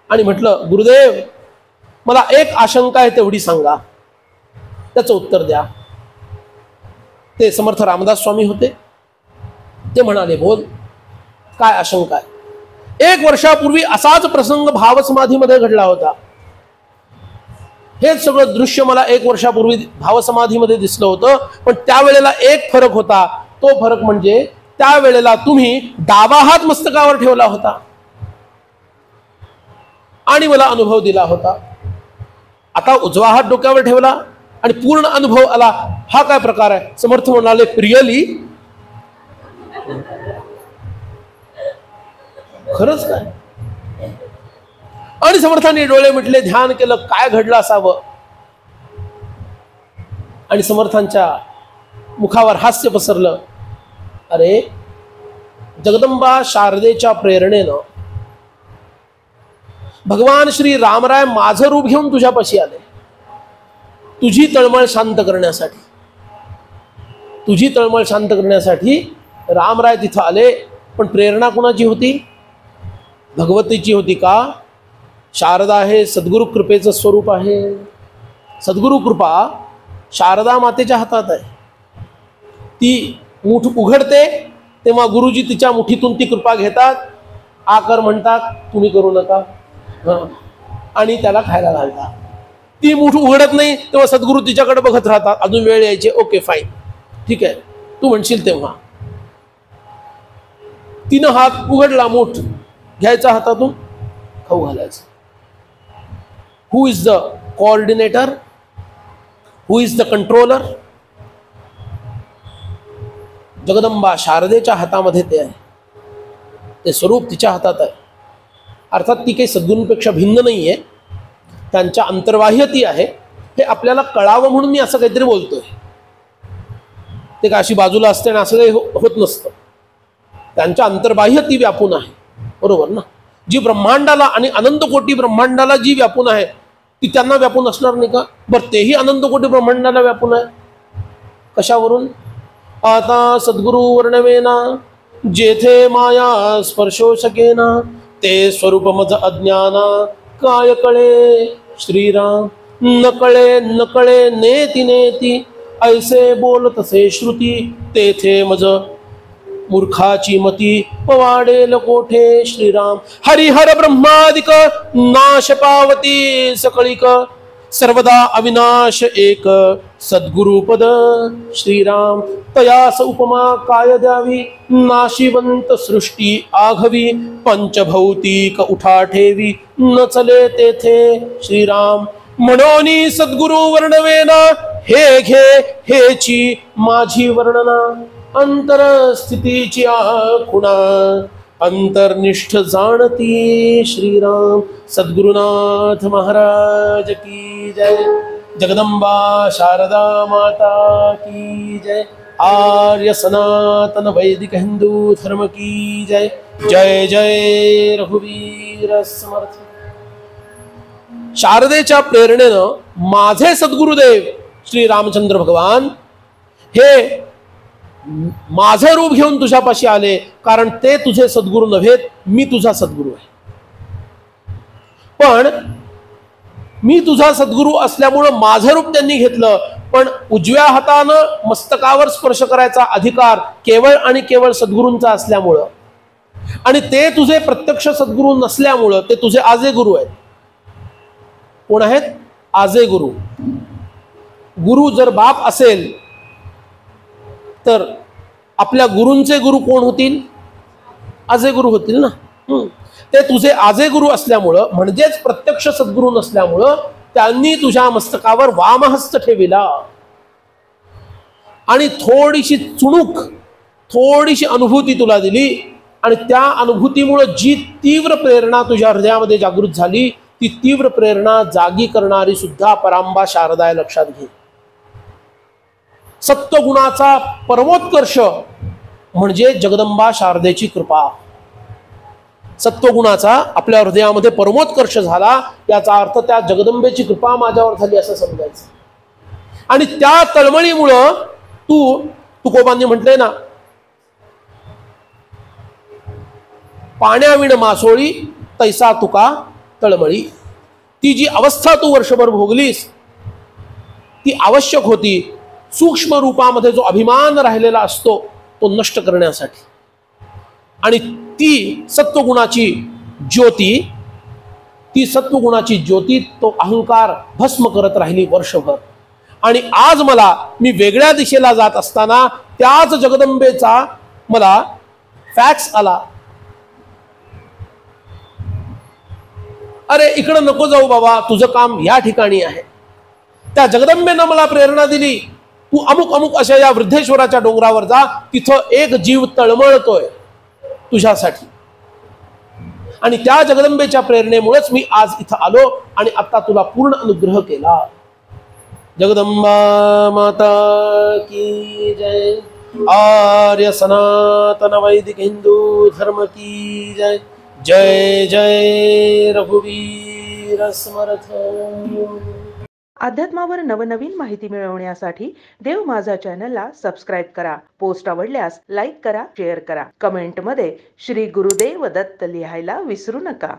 आणि म्हटलं, गुरुदेव मला एक आशंका आहे तेवढी सांगा, त्याचं उत्तर द्या. ते समर्थ रामदास स्वामी होते. ते म्हणाले, बोल काय आशंका आहे. 1 वर्षापूर्वी असाच प्रसंग भावसमाधीमध्ये घडला होता. हेच सगळं दृश्य मला 1 वर्षापूर्वी भावसमाधीमध्ये दिसलं होतं. पण त्यावेळेला एक फरक होता. तो फरक म्हणजे त्यावेळेला तुम्ही डावा हात मस्तकावर ठेवला होता आणि मला अनुभव दिला होता. आता उजवा हात डोक्यावर ठेवला आणि पूर्ण अनुभव आला. हा काय प्रकार आहे. समर्थ म्हणाले, प्रियली खरंच काय. आणि समर्थांनी डोळे मिटले, ध्यान केलं, काय घडलं असावं. आणि समर्थांच्या मुखावर हास्य पसरलं. अरे, जगदंबा शारदेच्या प्रेरणेनं भगवान श्री रामराय माझं रूप घेऊन तुझ्यापाशी आले, तुझी तळमळ शांत करण्यासाठी. तुझी तळमळ शांत करण्यासाठी रामराय तिथं आले. पण प्रेरणा कुणाची होती. भगवतीची होती का. शारदा हे सद्गुरु कृपेचं स्वरूप आहे. सद्गुरु कृपा शारदा मातेच्या हातात आहे. ती मुठ उघडते तेव्हा गुरुजी तिच्या मुठीतून ती कृपा घेतात, आकर म्हणतात, तुम्ही करू नका, आणि त्याला खायला घालतात. ती मुठ उघडत नाही तेव्हा सद्गुरु तिच्याकडे बघत राहतात, अजून वेळ यायची, ओके फाईन, ठीक आहे, तू म्हणशील तेव्हा. तिनं हात उघडला, मुठ घ्यायचा हातातून, खाऊ घालायचं. Who is the coordinator, who is the controller. Jagadamba शारदेच्या हातामध्ये ते आहे. ते स्वरूप तिच्या हातात आहे. अर्थात ती काही सद्गुरूंपेक्षा भिन्न नाही आहे, त्यांच्या अंतर्बाह्य ती आहे. हे आपल्याला कळावं म्हणून मी असं काहीतरी बोलतोय. ते का अशी बाजूला असते आणि असं काही होत नसतं. त्यांच्या अंतर्बाह्य ती व्यापून आहे, बरोबर ना. जी ब्रह्मांडाला आणि अनंत कोटी ब्रह्मांडाला जी व्यापून आहे ती त्यांना व्यापून असणार नाही का. बरं, तेही अनंत कोटी ब्रह्मांडाला व्यापून आहे. कशावरून. आता सद्गुरु वर्णवेना जेथे माया स्पर्शो शकेना, ते स्वरूप मज अज्ञाना काय कळे श्रीराम. न कळे न कळे नेती नेती, ऐसे बोल तसे श्रुती, तेथे मज मूर्खाची मती पवाडेल कोठे श्रीराम. हरिहर ब्रह्मादिक नाश पावती सकळिक, सर्वदा अविनाश एक सद्गुरुपद श्रीराम. तयास उपमा काय द्यावी, नाशिवंत सृष्टी आघवी, पंचभौतिक उठा ठेवी, न चले तेथे श्रीराम. म्हणून सद्गुरु वर्णवेना, हे घे हेची माझी वर्णना. अंतर स्थितीची खुणा, अंतर्निष्ठ जाणती श्रीराम. सद्गुरुनाथ महाराज की जय. जगदंबा शारदा माता की जय. आर्य सनातन वैदिक हिंदू धर्म की जय. जय जय रघुवीर समर्थ. शारदेच्या प्रेरणेनं माझे सद्गुरुदेव श्री रामचंद्र भगवान हे माझं रूप घेऊन तुझ्यापाशी आले, कारण ते तुझे सद्गुरू नव्हेत, मी तुझा सद्गुरू आहे. पण मी तुझा सद्गुरू असल्यामुळं माझं रूप त्यांनी घेतलं. पण उजव्या हातानं मस्तकावर स्पर्श करायचा अधिकार केवळ आणि केवळ सद्गुरूंचा असल्यामुळं, आणि ते तुझे प्रत्यक्ष सद्गुरू नसल्यामुळं ते तुझे आजे गुरु आहेत. कोण आहेत. आजे गुरु. गुरु जर बाप असेल तर आपल्या गुरूंचे गुरु कोण होतील. आजे गुरु होतील ना. ते तुझे आजे गुरु असल्यामुळं, म्हणजेच प्रत्यक्ष सद्गुरू नसल्यामुळं त्यांनी तुझ्या मस्तकावर वामहस्त ठेविला आणि थोडीशी चुणूक, थोडीशी अनुभूती तुला दिली. आणि त्या अनुभूतीमुळे जी तीव्र प्रेरणा तुझ्या हृदयामध्ये जागृत झाली, ती तीव्र प्रेरणा जागी करणारी सुद्धा परांबा शारदा लक्षात घे. सत्वगुणाचा आपल्या हृदयामध्ये परमोत्कर्ष झाला, याचा अर्थ त्या जगदंबेची कृपा माझ्यावर झाली असं समजायचं. आणि त्या तळमळीमुळं तुकोबांनी म्हटलंय ना, पाण्याविण मासोळी तैसा तुका तळमळी. ती जी अवस्था तू वर्षभर भोगलीस ती आवश्यक होती सूक्ष्म रूपामध्ये जो अभिमान राहिलेला असतो तो नष्ट करण्यासाठी. आणि ती सत्वगुणाची ज्योती तो अहंकार भस्म करत राहिली वर्षभर. आणि आज मी वेगळ्या दिशेला जात असताना त्याच जगदंबेचा मला फॅक्स आला, अरे इकडं नको जाऊ बाबा, तुझं काम या ठिकाणी आहे. त्या जगदंबेनं मला प्रेरणा दिली, तू अमुक अमुक अशा या वृद्धेश्वराच्या डोंगरावर जा, तिथं एक जीव तळमळतोय तुझ्यासाठी. आणि त्या जगदंबेच्या प्रेरणेमुळेच मी आज इथं आलो आणि आता तुला पूर्ण अनुग्रह केला. जगदंबा माता की जय. आर्य सनातन वैदिक हिंदू धर्म की जय. जय जय रघुवीर समर्थ. अध्यात्मावर नवनवीन माहिती मिळवण्यासाठी देव माझा चॅनलला सबस्क्राईब करा. पोस्ट आवडल्यास लाईक करा, शेअर करा. कमेंटमध्ये श्री गुरुदेव दत्त लिहायला विसरू नका.